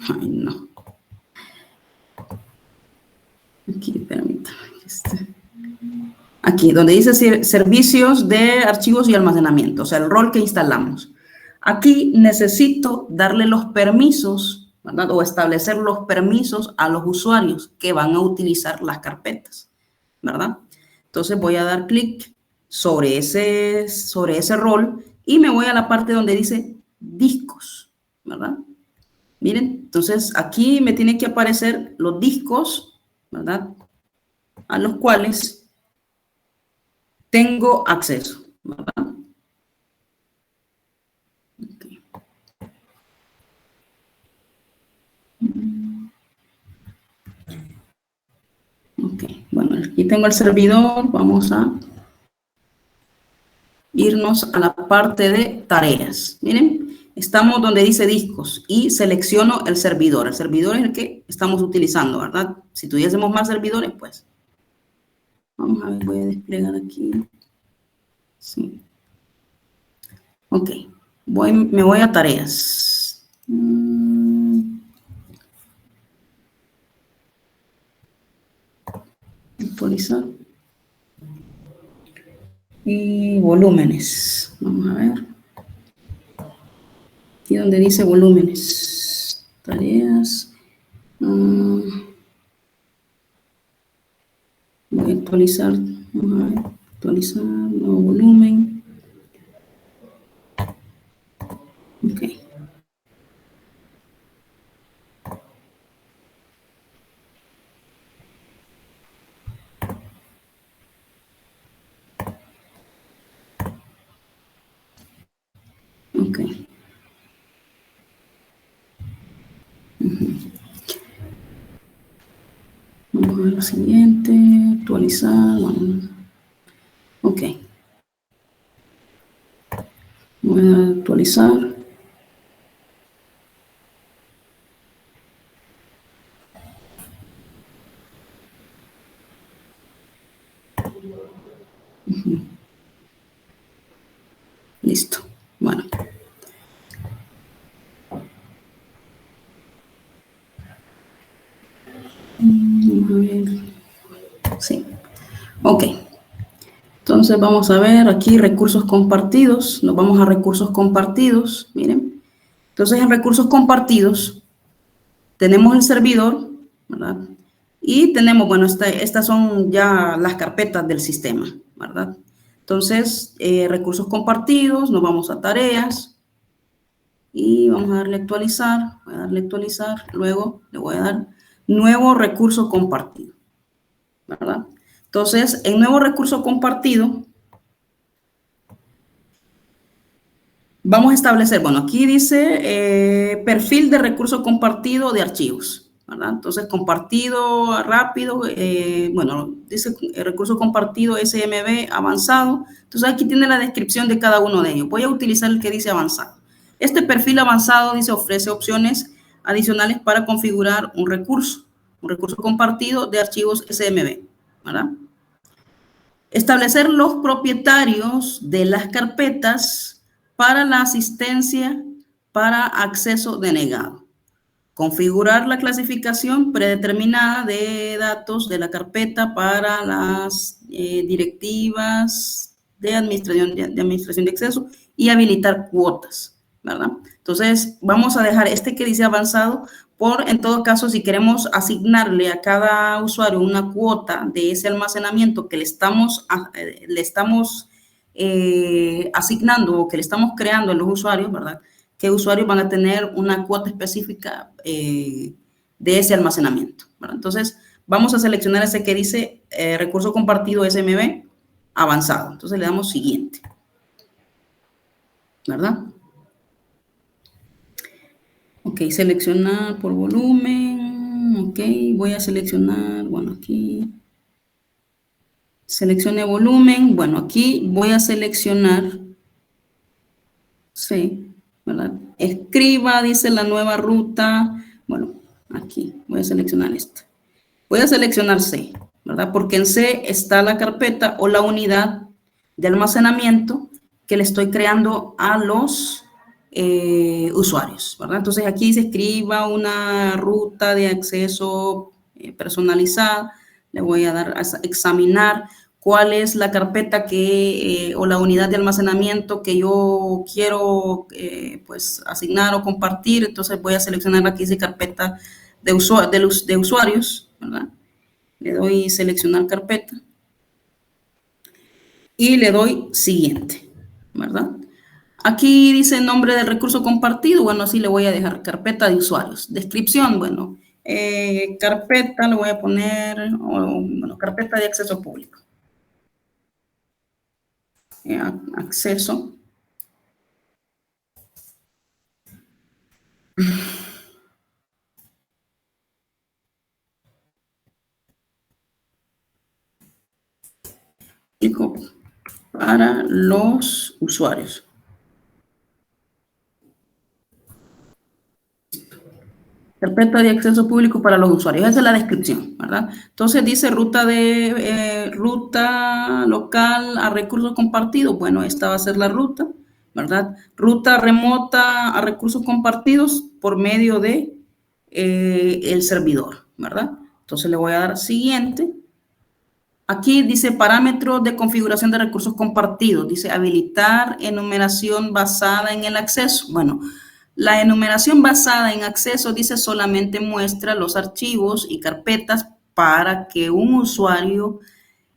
Ay, no. Aquí, permítame. Aquí, donde dice servicios de archivos y almacenamiento, o sea, el rol que instalamos. Aquí necesito darle los permisos, ¿verdad? O establecer los permisos a los usuarios que van a utilizar las carpetas, ¿verdad? Entonces voy a dar clic sobre ese rol y me voy a la parte donde dice discos, ¿verdad? Miren, entonces aquí me tienen que aparecer los discos, ¿verdad? A los cuales tengo acceso, ¿verdad? Okay. Ok, bueno, aquí tengo el servidor, vamos a irnos a la parte de tareas. Miren, estamos donde dice discos y selecciono el servidor. El servidor es el que estamos utilizando, ¿verdad? Si tuviésemos más servidores, pues. Vamos a ver, voy a desplegar aquí. Sí. Ok, me voy a tareas. Actualizar. Y volúmenes. Vamos a ver. Aquí donde dice volúmenes. Tareas. Voy a actualizar. Vamos a ver. Actualizar. Nuevo volumen. Ok. Ok. Vamos a ver lo siguiente. Actualizar. Vamos. Ok. Voy a actualizar. Listo. Bueno. Vamos a ver. Sí. Ok. Entonces vamos a ver aquí recursos compartidos. Nos vamos a recursos compartidos. Miren. Entonces en recursos compartidos tenemos el servidor, ¿verdad? Y tenemos, bueno, estas son ya las carpetas del sistema, ¿verdad? Entonces, recursos compartidos, nos vamos a tareas y vamos a darle actualizar, voy a darle actualizar, luego le voy a dar nuevo recurso compartido, ¿verdad? Entonces, en nuevo recurso compartido, vamos a establecer, bueno, aquí dice perfil de recurso compartido de archivos, ¿verdad? Entonces, compartido rápido, bueno, dice recurso compartido SMB avanzado. Entonces, aquí tiene la descripción de cada uno de ellos. Voy a utilizar el que dice avanzado. Este perfil avanzado dice ofrece opciones adicionales para configurar un recurso compartido de archivos SMB, ¿verdad? Establecer los propietarios de las carpetas para la asistencia para acceso denegado. Configurar la clasificación predeterminada de datos de la carpeta para las directivas de administración de acceso y habilitar cuotas. ¿verdad? Entonces, vamos a dejar este que dice avanzado por, en todo caso, si queremos asignarle a cada usuario una cuota de ese almacenamiento que le estamos asignando o que le estamos creando a los usuarios, ¿verdad? ¿Qué usuarios van a tener una cuota específica de ese almacenamiento, ¿verdad? Entonces, vamos a seleccionar ese que dice recurso compartido SMB avanzado. Entonces, le damos siguiente, ¿verdad? Ok, seleccionar por volumen. Ok, voy a seleccionar, bueno, aquí. Seleccione volumen. Bueno, aquí voy a seleccionar, sí, ¿verdad? Escriba, dice la nueva ruta. Bueno, aquí voy a seleccionar esta. Voy a seleccionar C, ¿verdad? Porque en C está la carpeta o la unidad de almacenamiento que le estoy creando a los usuarios, ¿verdad? Entonces aquí se escriba una ruta de acceso personalizada. Le voy a dar a examinar cuál es la carpeta que o la unidad de almacenamiento que yo quiero pues asignar o compartir. Entonces voy a seleccionar aquí dice carpeta de usuarios, ¿verdad? Le doy seleccionar carpeta y le doy siguiente, ¿verdad? Aquí dice nombre del recurso compartido. Bueno, así le voy a dejar carpeta de usuarios. Descripción, bueno, carpeta le voy a poner, bueno, carpeta de acceso público. Acceso. Para los usuarios. Carpeta de acceso público para los usuarios. Esa es la descripción, ¿verdad? Entonces dice ruta local a recursos compartidos. Bueno, esta va a ser la ruta, ¿verdad? Ruta remota a recursos compartidos por medio de el servidor, ¿verdad? Entonces le voy a dar siguiente. Aquí dice parámetros de configuración de recursos compartidos. Dice habilitar enumeración basada en el acceso. Bueno, la enumeración basada en acceso dice solamente muestra los archivos y carpetas para que un usuario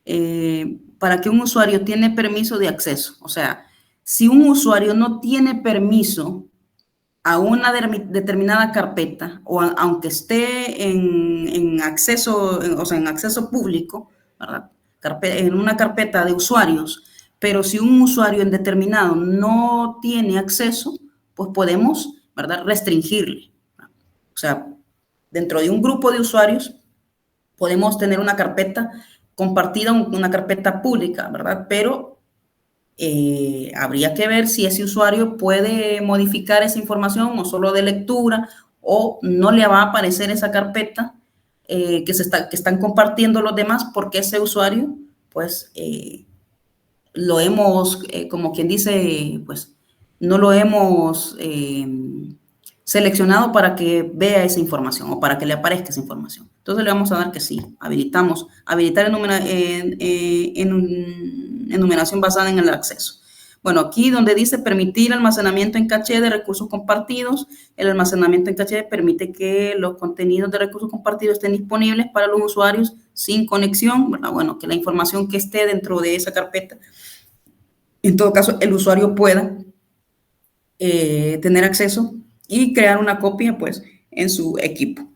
tiene permiso de acceso. O sea, si un usuario no tiene permiso a una determinada carpeta, o aunque esté en acceso, o sea, en acceso público, ¿verdad? En una carpeta de usuarios, pero si un usuario en determinado no tiene acceso, pues podemos, ¿verdad?, restringirle. O sea, dentro de un grupo de usuarios podemos tener una carpeta compartida, una carpeta pública, ¿verdad? Pero habría que ver si ese usuario puede modificar esa información o solo de lectura, o no le va a aparecer esa carpeta que están compartiendo los demás, porque ese usuario, pues, lo hemos, como quien dice, pues, no lo hemos seleccionado para que vea esa información o para que le aparezca esa información. Entonces le vamos a dar que sí, habilitar enumeración basada en el acceso. Bueno, aquí donde dice permitir almacenamiento en caché de recursos compartidos, el almacenamiento en caché permite que los contenidos de recursos compartidos estén disponibles para los usuarios sin conexión, ¿verdad? Bueno, que la información que esté dentro de esa carpeta, en todo caso, el usuario pueda tener acceso y crear una copia, pues, en su equipo.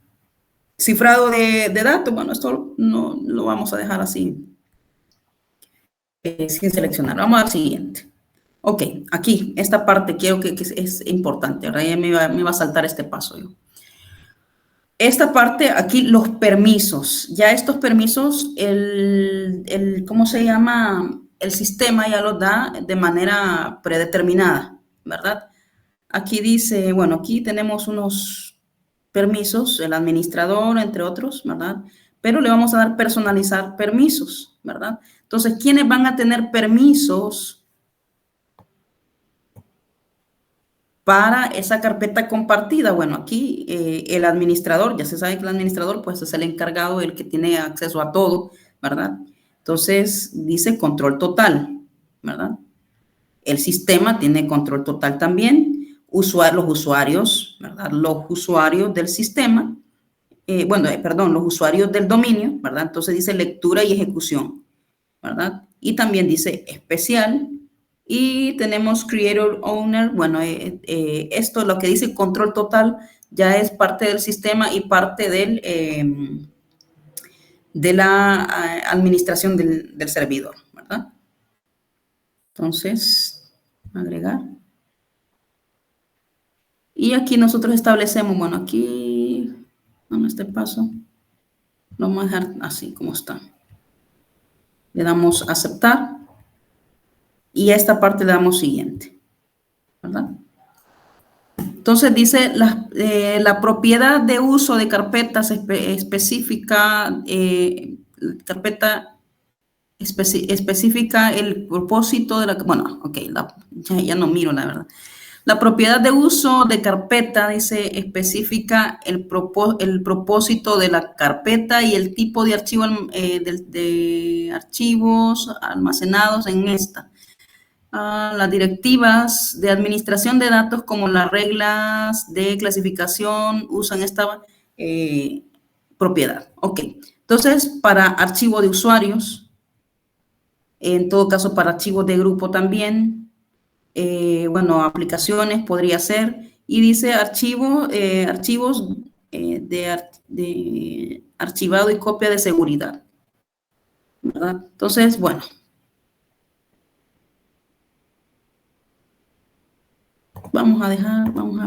Cifrado de datos, bueno, esto no lo vamos a dejar así, sin seleccionar. Vamos al siguiente. Ok, aquí, esta parte quiero que es importante, ¿verdad? Ya me va a saltar este paso yo. Esta parte, aquí, los permisos. Ya estos permisos, ¿cómo se llama? El sistema ya los da de manera predeterminada, ¿verdad? Aquí dice, bueno, aquí tenemos unos permisos, el administrador, entre otros, ¿verdad? Pero le vamos a dar personalizar permisos, ¿verdad? Entonces, ¿quiénes van a tener permisos para esa carpeta compartida? Bueno, aquí el administrador, ya se sabe que el administrador pues es el encargado, el que tiene acceso a todo, ¿verdad? Entonces, dice control total, ¿verdad? El sistema tiene control total también. los usuarios, ¿verdad? Los usuarios del sistema, perdón, los usuarios del dominio, ¿verdad? Entonces dice lectura y ejecución, ¿verdad? Y también dice especial. Y tenemos Creator Owner. Bueno, esto, lo que dice control total, ya es parte del sistema y parte de la administración del servidor, ¿verdad? Entonces, agregar. Y aquí nosotros establecemos, bueno, aquí, en este paso, lo vamos a dejar así como está. Le damos aceptar y a esta parte le damos siguiente, ¿verdad? Entonces dice la propiedad de uso de carpetas específica, carpeta específica el propósito de la, bueno, ok, ya no miro la verdad. La propiedad de uso de carpeta, dice, especifica el propósito de la carpeta y el tipo de archivo de archivos almacenados en esta. Las directivas de administración de datos como las reglas de clasificación usan esta propiedad. Ok, entonces para archivo de usuarios, en todo caso para archivos de grupo también, bueno, aplicaciones podría ser, y dice archivos de archivado y copia de seguridad, ¿verdad? Entonces, bueno. Vamos a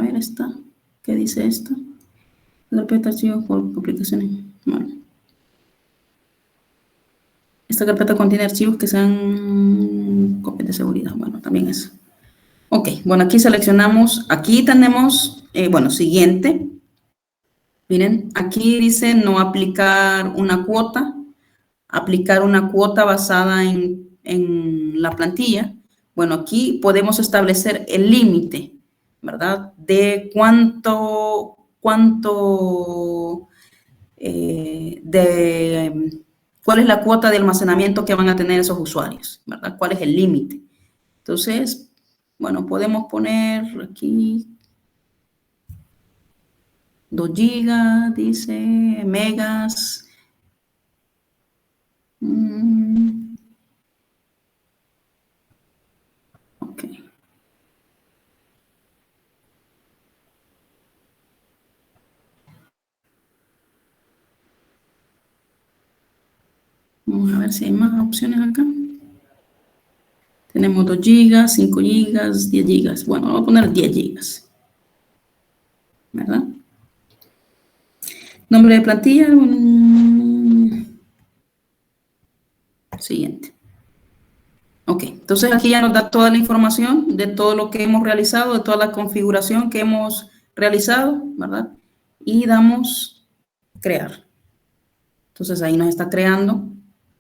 ver esta. ¿Qué dice esto? Carpeta archivos por aplicaciones. Bueno. Esta carpeta contiene archivos que sean copias de seguridad. Bueno, también eso. Ok, bueno, aquí seleccionamos, aquí tenemos, bueno, siguiente. Miren, aquí dice no aplicar una cuota basada en la plantilla. Bueno, aquí podemos establecer el límite, ¿verdad? De cuál es la cuota de almacenamiento que van a tener esos usuarios, ¿verdad? ¿Cuál es el límite? Entonces, bueno, podemos poner aquí 2 gigas, dice, megas. Ok. Vamos a ver si hay más opciones acá. Tenemos 2 gigas, 5 gigas, 10 gigas. Bueno, vamos a poner 10 gigas. ¿Verdad? Nombre de plantilla. Siguiente. Ok, entonces aquí ya nos da toda la información de todo lo que hemos realizado, de toda la configuración que hemos realizado, ¿verdad? Y damos crear. Entonces ahí nos está creando,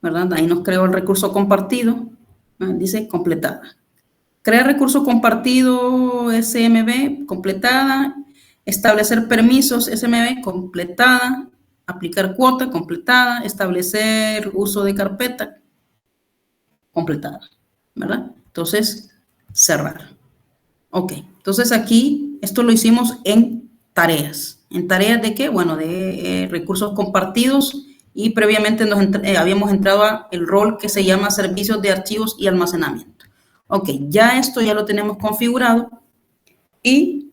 ¿verdad? Ahí nos creó el recurso compartido, dice completada. Crear recurso compartido SMB, completada. Establecer permisos SMB, completada. Aplicar cuota, completada. Establecer uso de carpeta, completada, ¿verdad? Entonces, cerrar. Ok, entonces aquí, esto lo hicimos en tareas. ¿En tareas de qué? Bueno, de recursos compartidos y previamente habíamos entrado a el rol que se llama servicios de archivos y almacenamiento. Ok, ya esto ya lo tenemos configurado y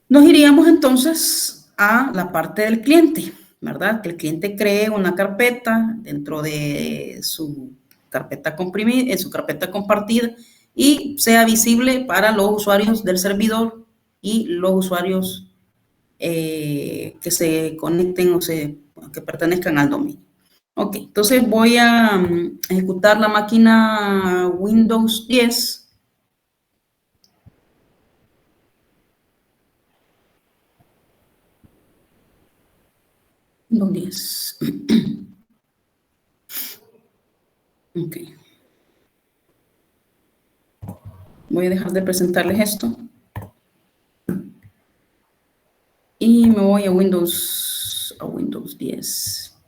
nos iríamos entonces a la parte del cliente, ¿verdad? Que el cliente cree una carpeta dentro de su carpeta comprimida, en su carpeta compartida y sea visible para los usuarios del servidor y los usuarios que se conecten o que pertenezcan al dominio. Ok, entonces voy a ejecutar la máquina Windows 10. Windows 10. Ok. Voy a dejar de presentarles esto. Y me voy a Windows 10.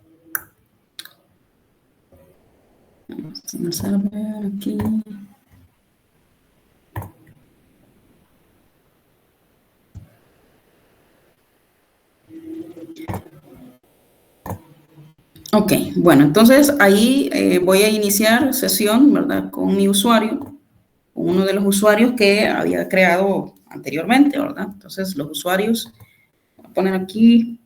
Vamos a ver aquí. Ok, bueno, entonces ahí voy a iniciar sesión, ¿verdad? Con mi usuario, con uno de los usuarios que había creado anteriormente, ¿verdad? Entonces los usuarios, voy a poner aquí.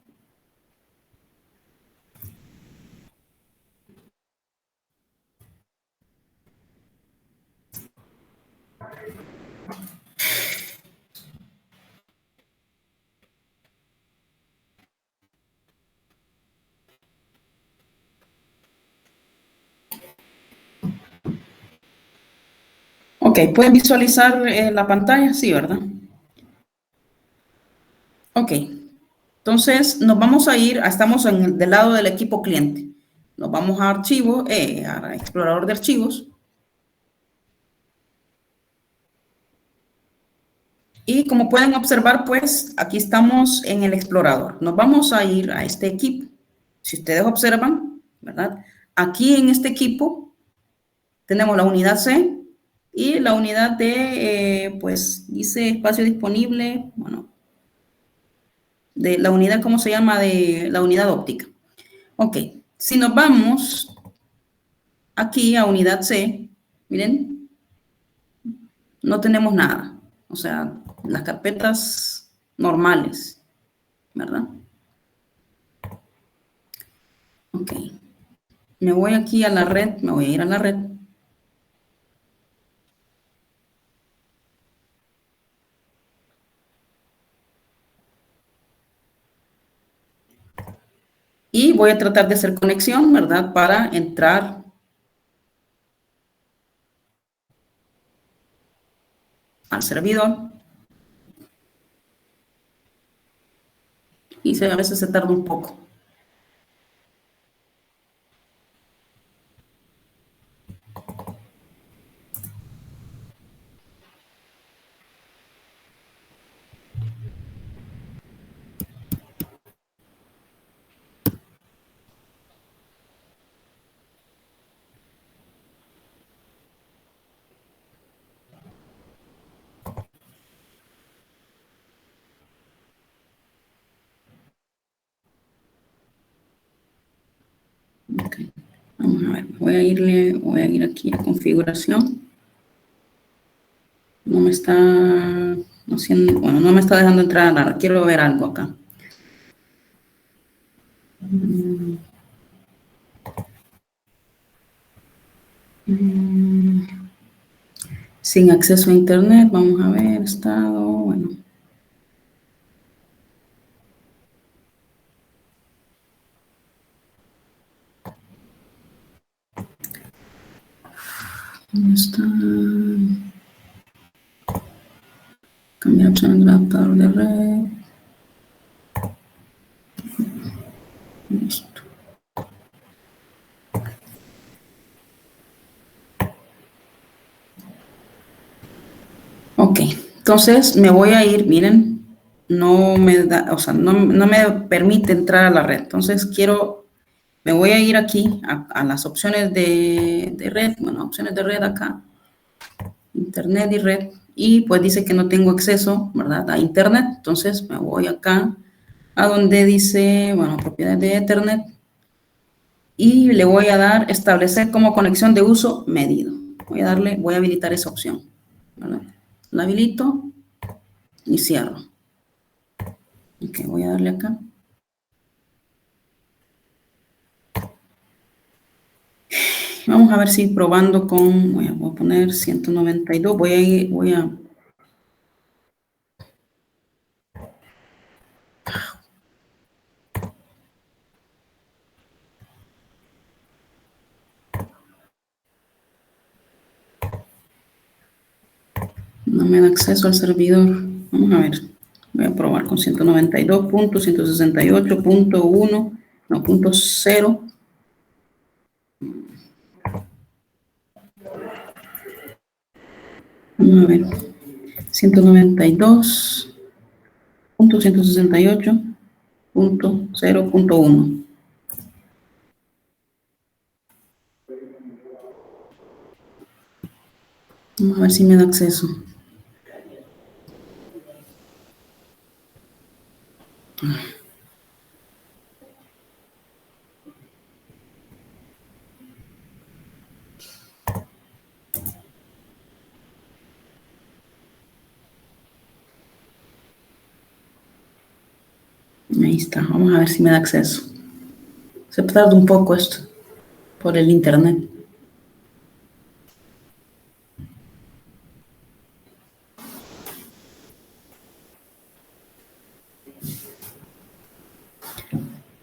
Ok, ¿pueden visualizar la pantalla? Sí, ¿verdad? Ok, entonces nos vamos a ir, estamos del lado del equipo cliente. Nos vamos a archivo, a explorador de archivos. Y como pueden observar, pues aquí estamos en el explorador. Nos vamos a ir a este equipo. Si ustedes observan, ¿verdad? Aquí en este equipo tenemos la unidad C y la unidad D, pues dice espacio disponible, bueno, de la unidad, ¿cómo se llama? De la unidad óptica. Ok, si nos vamos aquí a unidad C, miren, no tenemos nada. O sea, las carpetas normales, ¿verdad? Ok, me voy aquí a la red, me voy a ir a la red. Y voy a tratar de hacer conexión, ¿verdad? Para entrar al servidor. Y a veces se tarda un poco. Okay. Vamos a ver, voy a ir aquí a configuración. No me está haciendo, bueno, no me está dejando entrar nada. Quiero ver algo acá. Sin acceso a internet, vamos a ver, estado, bueno. ¿Dónde está? Cambiar opción del adaptador de red. Listo. Ok, entonces me voy a ir, miren, no me da, o sea, no me permite entrar a la red. Entonces me voy a ir aquí a las opciones de red, bueno, opciones de red acá, internet y red, y pues dice que no tengo acceso, ¿verdad? A internet. Entonces me voy acá a donde dice, bueno, propiedades de Ethernet, y le voy a dar establecer como conexión de uso medido. Voy a habilitar esa opción, ¿verdad? La habilito y cierro. Ok, voy a darle acá. Vamos a ver si probando con, voy a poner 192, no me da acceso al servidor. Vamos a ver, voy a probar con 192.168.1, no, punto 0. Vamos a ver, 192.168.0.1. Vamos a ver si me da acceso. Ahí está, vamos a ver si me da acceso. Se tarda un poco esto, por el internet.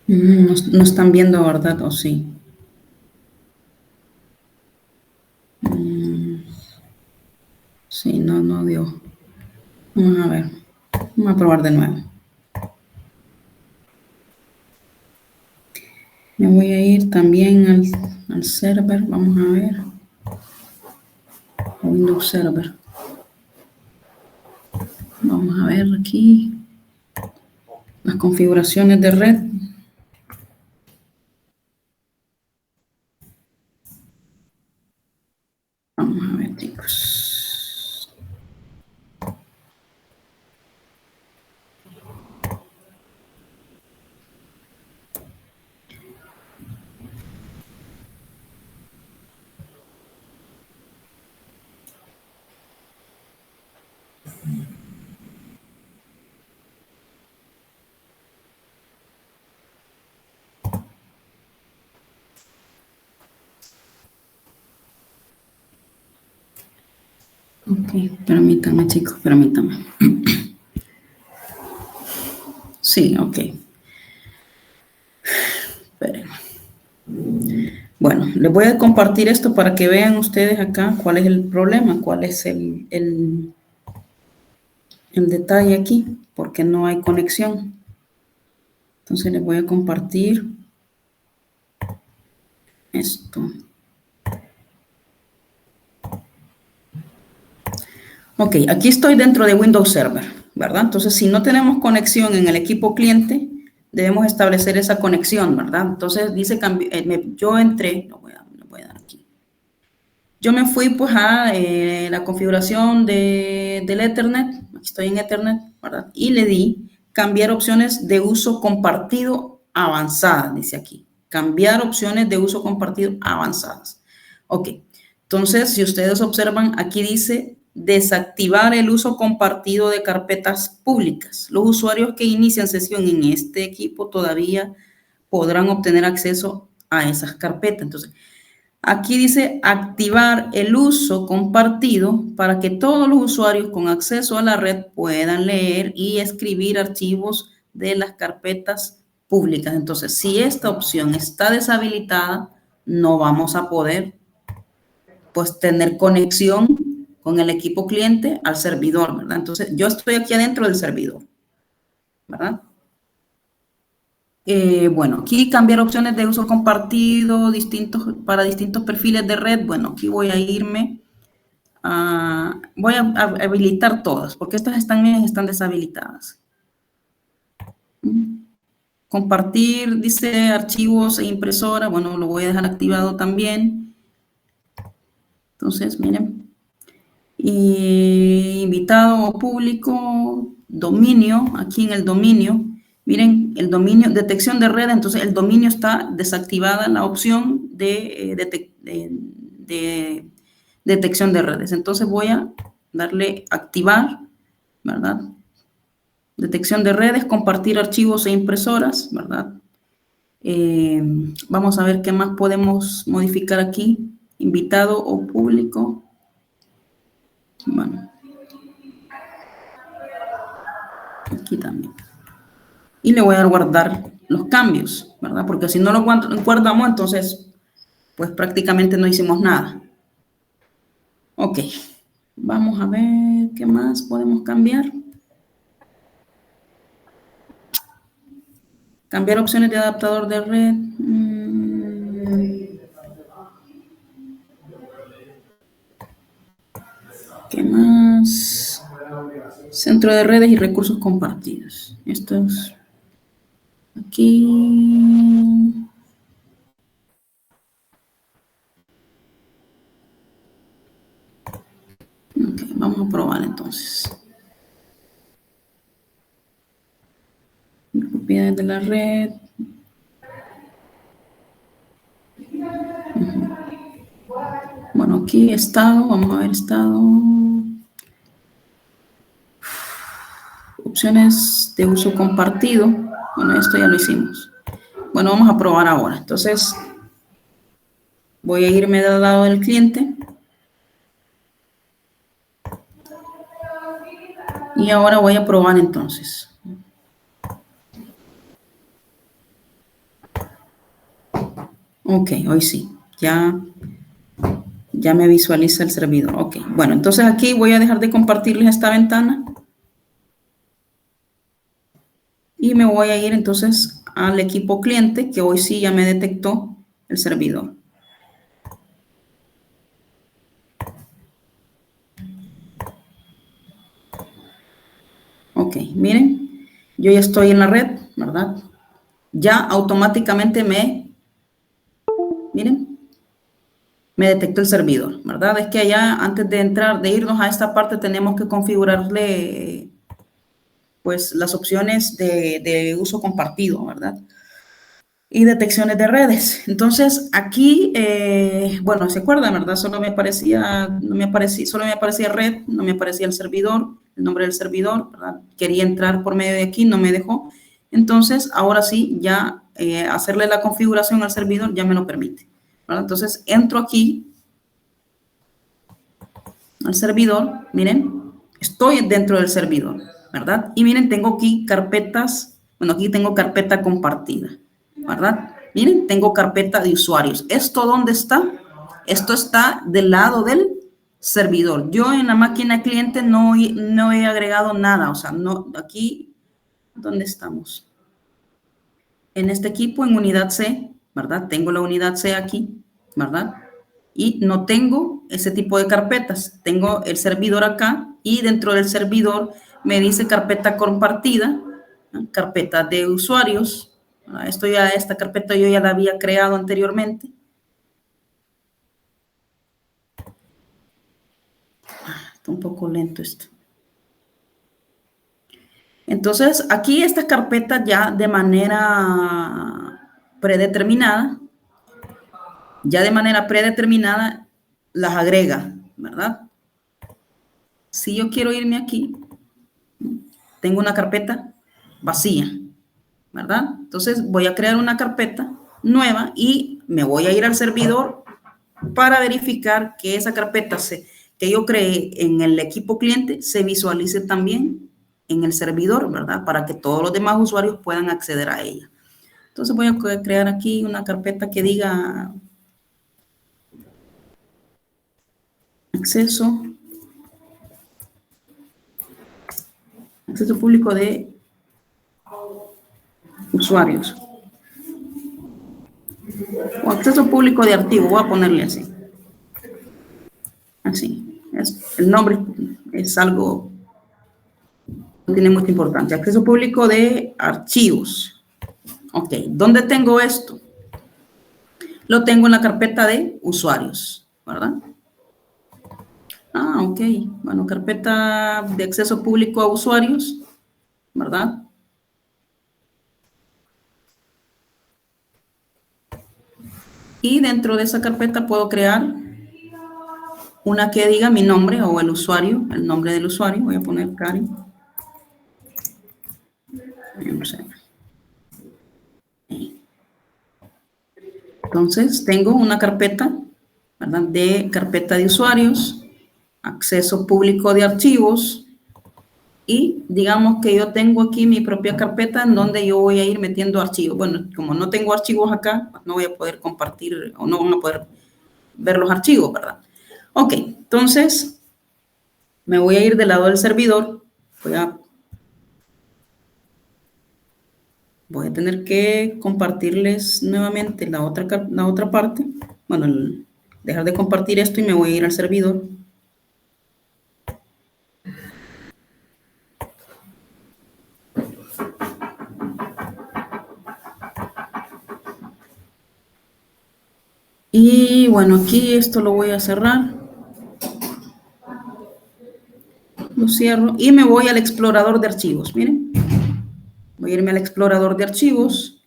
No están viendo, ¿verdad? ¿O sí? Sí, no dio. Vamos a ver. Vamos a probar de nuevo. Me voy a ir también al server. Vamos a ver. Windows Server. Vamos a ver aquí las configuraciones de red. Vamos a ver, chicos. Ok, permítame, chicos, permítame. Sí, ok. Espérenme. Bueno, les voy a compartir esto para que vean ustedes acá cuál es el problema, cuál es el detalle aquí, porque no hay conexión. Entonces les voy a compartir esto. Ok, aquí estoy dentro de Windows Server, ¿verdad? Entonces, si no tenemos conexión en el equipo cliente, debemos establecer esa conexión, ¿verdad? Entonces, dice, yo entré, lo voy a dar aquí. Yo me fui pues a la configuración del Ethernet, aquí estoy en Ethernet, ¿verdad? Y le di cambiar opciones de uso compartido avanzadas, dice aquí. Cambiar opciones de uso compartido avanzadas. Ok, entonces si ustedes observan, aquí dice desactivar el uso compartido de carpetas públicas. Los usuarios que inician sesión en este equipo todavía podrán obtener acceso a esas carpetas. Entonces, aquí dice activar el uso compartido para que todos los usuarios con acceso a la red puedan leer y escribir archivos de las carpetas públicas. Entonces, si esta opción está deshabilitada, no vamos a poder pues tener conexión con el equipo cliente al servidor, ¿verdad? Entonces, yo estoy aquí adentro del servidor, ¿verdad? Bueno, aquí cambiar opciones de uso compartido para distintos perfiles de red. Bueno, aquí voy a irme voy a habilitar todas, porque estas están deshabilitadas. Compartir, dice archivos e impresora. Bueno, lo voy a dejar activado también. Entonces, miren. Invitado o público, dominio, aquí en el dominio. Miren, el dominio, detección de red, entonces el dominio está desactivada la opción de detección de redes. Entonces voy a darle activar, ¿verdad? Detección de redes, compartir archivos e impresoras, ¿verdad? Vamos a ver qué más podemos modificar aquí. Invitado o público. Bueno, aquí también. Y le voy a guardar los cambios, ¿verdad? Porque si no lo guardamos, entonces, pues prácticamente no hicimos nada. Ok, vamos a ver qué más podemos cambiar. Cambiar opciones de adaptador de red. ¿Qué más? Centro de redes y recursos compartidos. Esto es aquí. Ok, vamos a probar entonces. Propiedades de la red. Bueno, aquí estado, vamos a ver estado. opciones de uso compartido. Bueno, esto ya lo hicimos. Bueno, vamos a probar ahora. Entonces, voy a irme del lado del cliente. Y ahora voy a probar entonces. Ok, hoy sí. Ya me visualiza el servidor. Ok, bueno, entonces aquí voy a dejar de compartirles esta ventana. Y me voy a ir entonces al equipo cliente, que hoy sí ya me detectó el servidor. Ok, miren, yo ya estoy en la red, ¿verdad? Ya automáticamente miren, me detectó el servidor, ¿verdad? Es que allá antes de entrar, de irnos a esta parte, tenemos que configurarle pues las opciones de uso compartido, ¿verdad? Y detecciones de redes. Entonces, aquí, bueno, ¿se acuerdan, verdad? Solo me aparecía, solo me aparecía red, no me aparecía el servidor, el nombre del servidor, ¿verdad? Quería entrar por medio de aquí, no me dejó. Entonces, ahora sí, ya hacerle la configuración al servidor ya me lo permite, ¿verdad? Entonces, entro aquí al servidor, miren, estoy dentro del servidor, ¿verdad? Y miren, tengo aquí carpetas, bueno, aquí tengo carpeta compartida, ¿verdad? Miren, tengo carpeta de usuarios. ¿Esto dónde está? Esto está del lado del servidor. Yo en la máquina cliente no he agregado nada, o sea, no, aquí, ¿dónde estamos? En este equipo, en unidad C, ¿verdad? Tengo la unidad C aquí, ¿verdad? Y no tengo ese tipo de carpetas. Tengo el servidor acá y dentro del servidor me dice carpeta compartida, ¿no? Carpeta de usuarios. Esta carpeta yo ya la había creado anteriormente. Está un poco lento esto. Entonces, aquí estas carpetas ya de manera predeterminada, las agrega, ¿verdad? Si yo quiero irme aquí, tengo una carpeta vacía, ¿verdad? Entonces voy a crear una carpeta nueva y me voy a ir al servidor para verificar que esa carpeta que yo creé en el equipo cliente se visualice también en el servidor, ¿verdad? Para que todos los demás usuarios puedan acceder a ella. Entonces voy a crear aquí una carpeta que diga acceso, acceso público de usuarios o acceso público de archivo, voy a ponerle así. Así, el nombre es algo, no tiene mucha importancia. Acceso público de archivos. Ok, ¿dónde tengo esto? Lo tengo en la carpeta de usuarios, ¿verdad? Ah, ok. Bueno, carpeta de acceso público a usuarios, ¿verdad? Y dentro de esa carpeta puedo crear una que diga mi nombre o el usuario, el nombre del usuario. Voy a poner Karen. Entonces, tengo una carpeta, ¿verdad? De carpeta de usuarios, acceso público de archivos y digamos que yo tengo aquí mi propia carpeta en donde yo voy a ir metiendo archivos. Bueno, como no tengo archivos acá, no voy a poder compartir o no van a poder ver los archivos, ¿verdad? Ok, entonces me voy a ir del lado del servidor. Voy a tener que compartirles nuevamente la otra parte. Bueno, dejar de compartir esto y me voy a ir al servidor. Y bueno, aquí esto lo voy a cerrar. Lo cierro y me voy al explorador de archivos. Miren, voy a irme al explorador de archivos.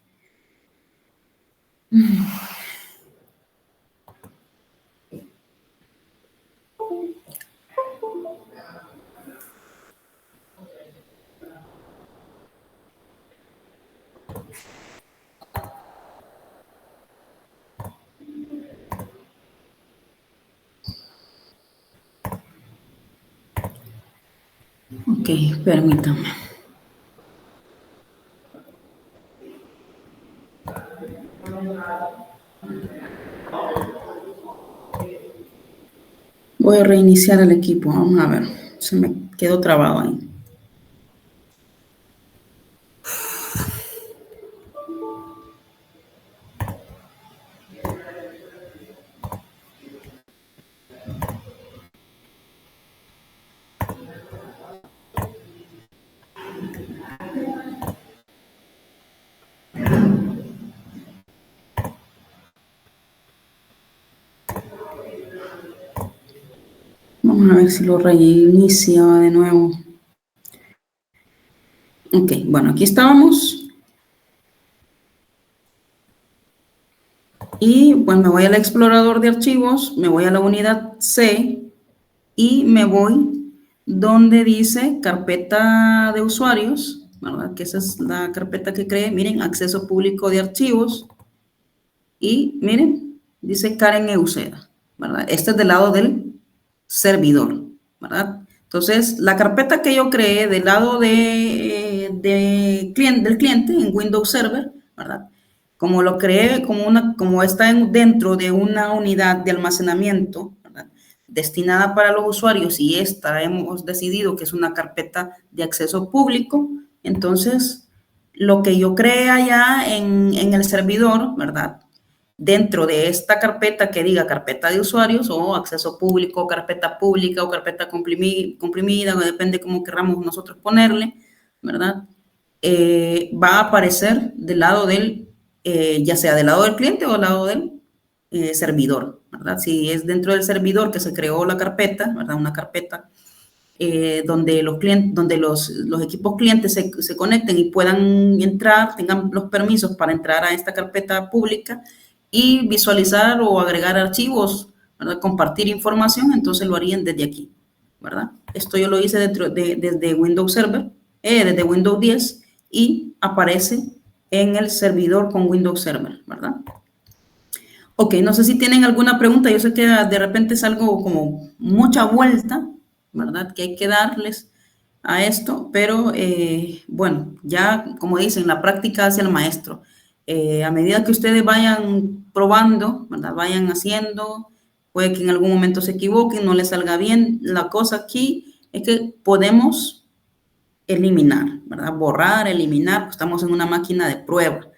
Ok, permítame. Voy a reiniciar el equipo. Vamos a ver. Se me quedó trabado ahí. Vamos a ver si lo reinicia de nuevo. Ok, bueno, aquí estábamos. Y pues me voy al explorador de archivos, me voy a la unidad C y me voy donde dice carpeta de usuarios, ¿verdad? Que esa es la carpeta que creé. Miren, acceso público de archivos. Y miren, dice Karen Euceda, ¿verdad? Este es del lado del servidor, ¿verdad? Entonces, la carpeta que yo creé del lado del cliente en Windows Server, ¿verdad? Como lo creé como está dentro de una unidad de almacenamiento, ¿verdad? Destinada para los usuarios y esta hemos decidido que es una carpeta de acceso público, entonces lo que yo creé allá en el servidor, ¿verdad? Dentro de esta carpeta que diga carpeta de usuarios o acceso público, carpeta pública o carpeta comprimida, depende cómo queramos nosotros ponerle, ¿verdad? Va a aparecer del lado ya sea del lado del cliente o del lado del servidor, ¿verdad? Si es dentro del servidor que se creó la carpeta, ¿verdad? Una carpeta donde los equipos clientes se conecten y puedan entrar, tengan los permisos para entrar a esta carpeta pública y visualizar o agregar archivos, ¿verdad? Compartir información, entonces lo harían desde aquí, ¿verdad? Esto yo lo hice desde Windows Server, desde Windows 10 y aparece en el servidor con Windows Server, ¿verdad? Ok, no sé si tienen alguna pregunta. Yo sé que de repente es algo como mucha vuelta, ¿verdad? Que hay que darles a esto, pero bueno, ya como dicen, la práctica hace el maestro. A medida que ustedes vayan probando, ¿verdad? Vayan haciendo, puede que en algún momento se equivoquen, no les salga bien. La cosa aquí es que podemos eliminar, ¿verdad? Borrar, eliminar, pues estamos en una máquina de prueba,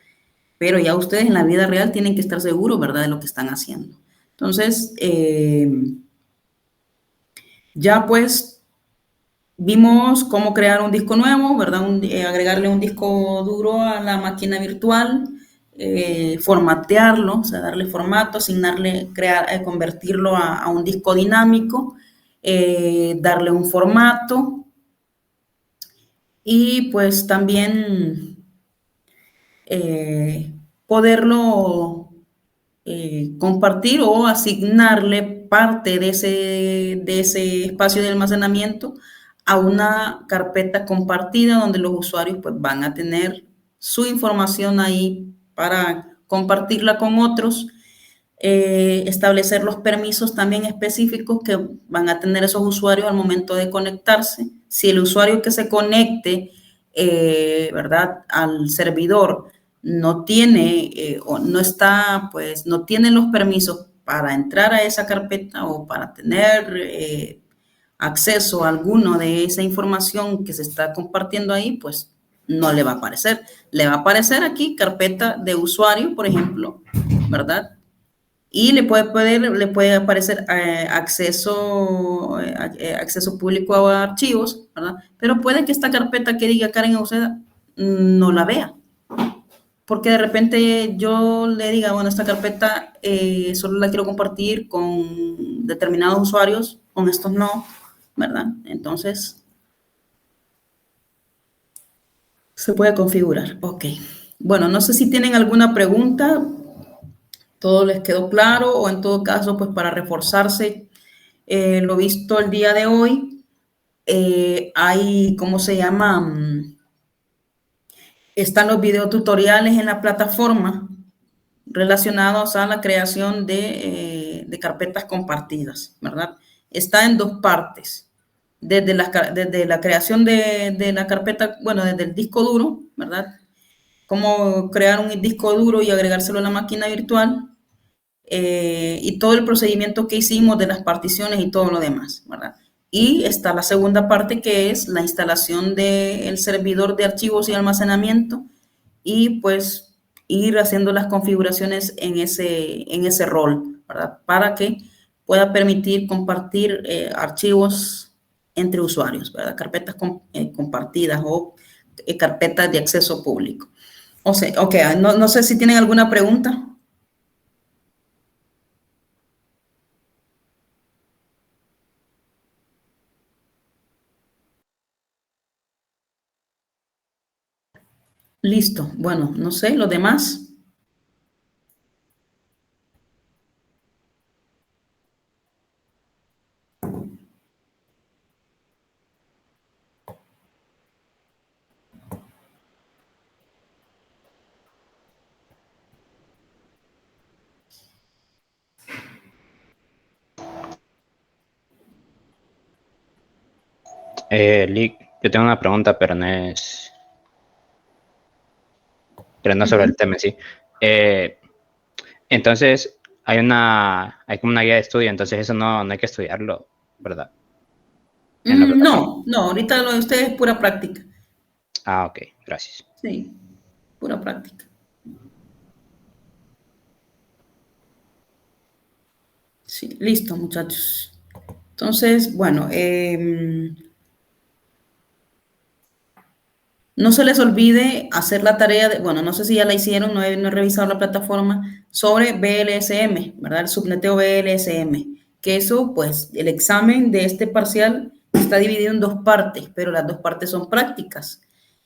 pero ya ustedes en la vida real tienen que estar seguros, ¿verdad?, de lo que están haciendo. Entonces, ya pues vimos cómo crear un disco nuevo, ¿verdad? Agregarle un disco duro a la máquina virtual, formatearlo, o sea, darle formato, asignarle, convertirlo a un disco dinámico, darle un formato y pues también poderlo compartir o asignarle parte de ese espacio de almacenamiento a una carpeta compartida donde los usuarios pues, van a tener su información ahí para compartirla con otros, establecer los permisos también específicos que van a tener esos usuarios al momento de conectarse. Si el usuario que se conecte, ¿verdad?, al servidor no tiene o no está, pues no tiene los permisos para entrar a esa carpeta o para tener acceso a alguno de esa información que se está compartiendo ahí, pues no le va a aparecer. Le va a aparecer aquí carpeta de usuario, por ejemplo, ¿verdad? Y le puede aparecer acceso público a archivos, ¿verdad? Pero puede que esta carpeta que diga Karen Auceda no la vea, porque de repente yo le diga, bueno, esta carpeta solo la quiero compartir con determinados usuarios, con estos no, ¿verdad? Entonces, se puede configurar. Ok. Bueno, no sé si tienen alguna pregunta, todo les quedó claro o en todo caso, pues para reforzarse lo visto el día de hoy, hay, ¿cómo se llama? Están los videotutoriales en la plataforma relacionados a la creación de carpetas compartidas, ¿verdad? Está en dos partes. desde la creación de la carpeta, bueno, desde el disco duro, ¿verdad? Cómo crear un disco duro y agregárselo a la máquina virtual, y todo el procedimiento que hicimos de las particiones y todo lo demás, ¿verdad? Y está la segunda parte, que es la instalación del servidor de archivos y almacenamiento, y pues ir haciendo las configuraciones en ese rol, ¿verdad? Para que pueda permitir compartir archivos entre usuarios, ¿verdad? Carpetas compartidas o carpetas de acceso público. O sea, ok, no sé si tienen alguna pregunta. Listo. Bueno, no sé, los demás. Lick, yo tengo una pregunta, pero no sobre el tema en sí. Entonces, hay como una guía de estudio, entonces eso no hay que estudiarlo, ¿verdad? En la plataforma. No, ahorita lo de ustedes es pura práctica. Ah, ok, gracias. Sí, pura práctica. Sí, listo, muchachos. Entonces, bueno, no se les olvide hacer la tarea de, bueno, no sé si ya la hicieron, no he revisado la plataforma, sobre BLSM, ¿verdad? El subneteo BLSM, que eso, pues, el examen de este parcial está dividido en dos partes, pero las dos partes son prácticas.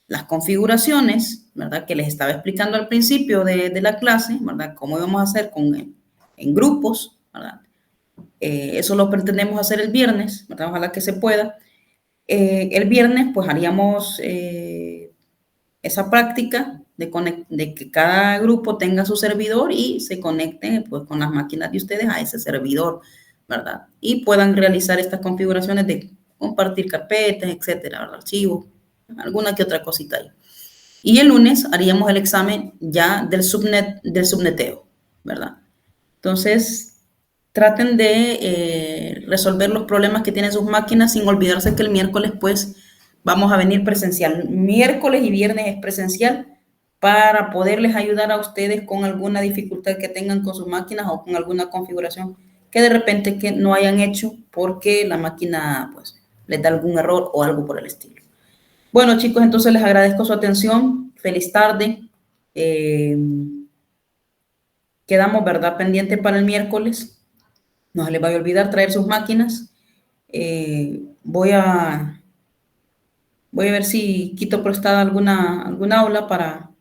Las configuraciones, ¿verdad? Que les estaba explicando al principio de la clase, ¿verdad? Cómo íbamos a hacer en grupos, ¿verdad? Eso lo pretendemos hacer el viernes, ¿verdad? Ojalá que se pueda. El viernes, pues, haríamos esa práctica de que cada grupo tenga su servidor y se conecten pues, con las máquinas de ustedes a ese servidor, ¿verdad? Y puedan realizar estas configuraciones de compartir carpetas, etcétera, ¿verdad? Archivos, alguna que otra cosita ahí. Y el lunes haríamos el examen ya del subneteo, ¿verdad? Entonces, traten de resolver los problemas que tienen sus máquinas sin olvidarse que el miércoles, pues, vamos a venir presencial. Miércoles y viernes es presencial para poderles ayudar a ustedes con alguna dificultad que tengan con sus máquinas o con alguna configuración que de repente que no hayan hecho porque la máquina, pues, les da algún error o algo por el estilo. Bueno, chicos, entonces les agradezco su atención. Feliz tarde. Eh, Quedamos, ¿verdad? Pendiente para el miércoles. No se les vaya a olvidar traer sus máquinas. Voy voy a ver si quito prestada alguna aula para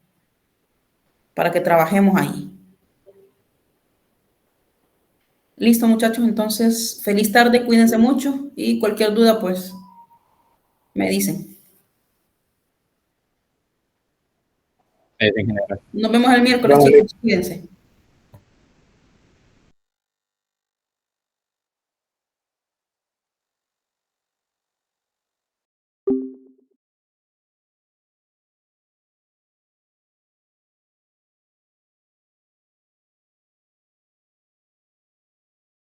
que trabajemos ahí. Listo, muchachos. Entonces, feliz tarde, cuídense mucho y cualquier duda, pues, me dicen. En general. Nos vemos el miércoles, chicos. Cuídense.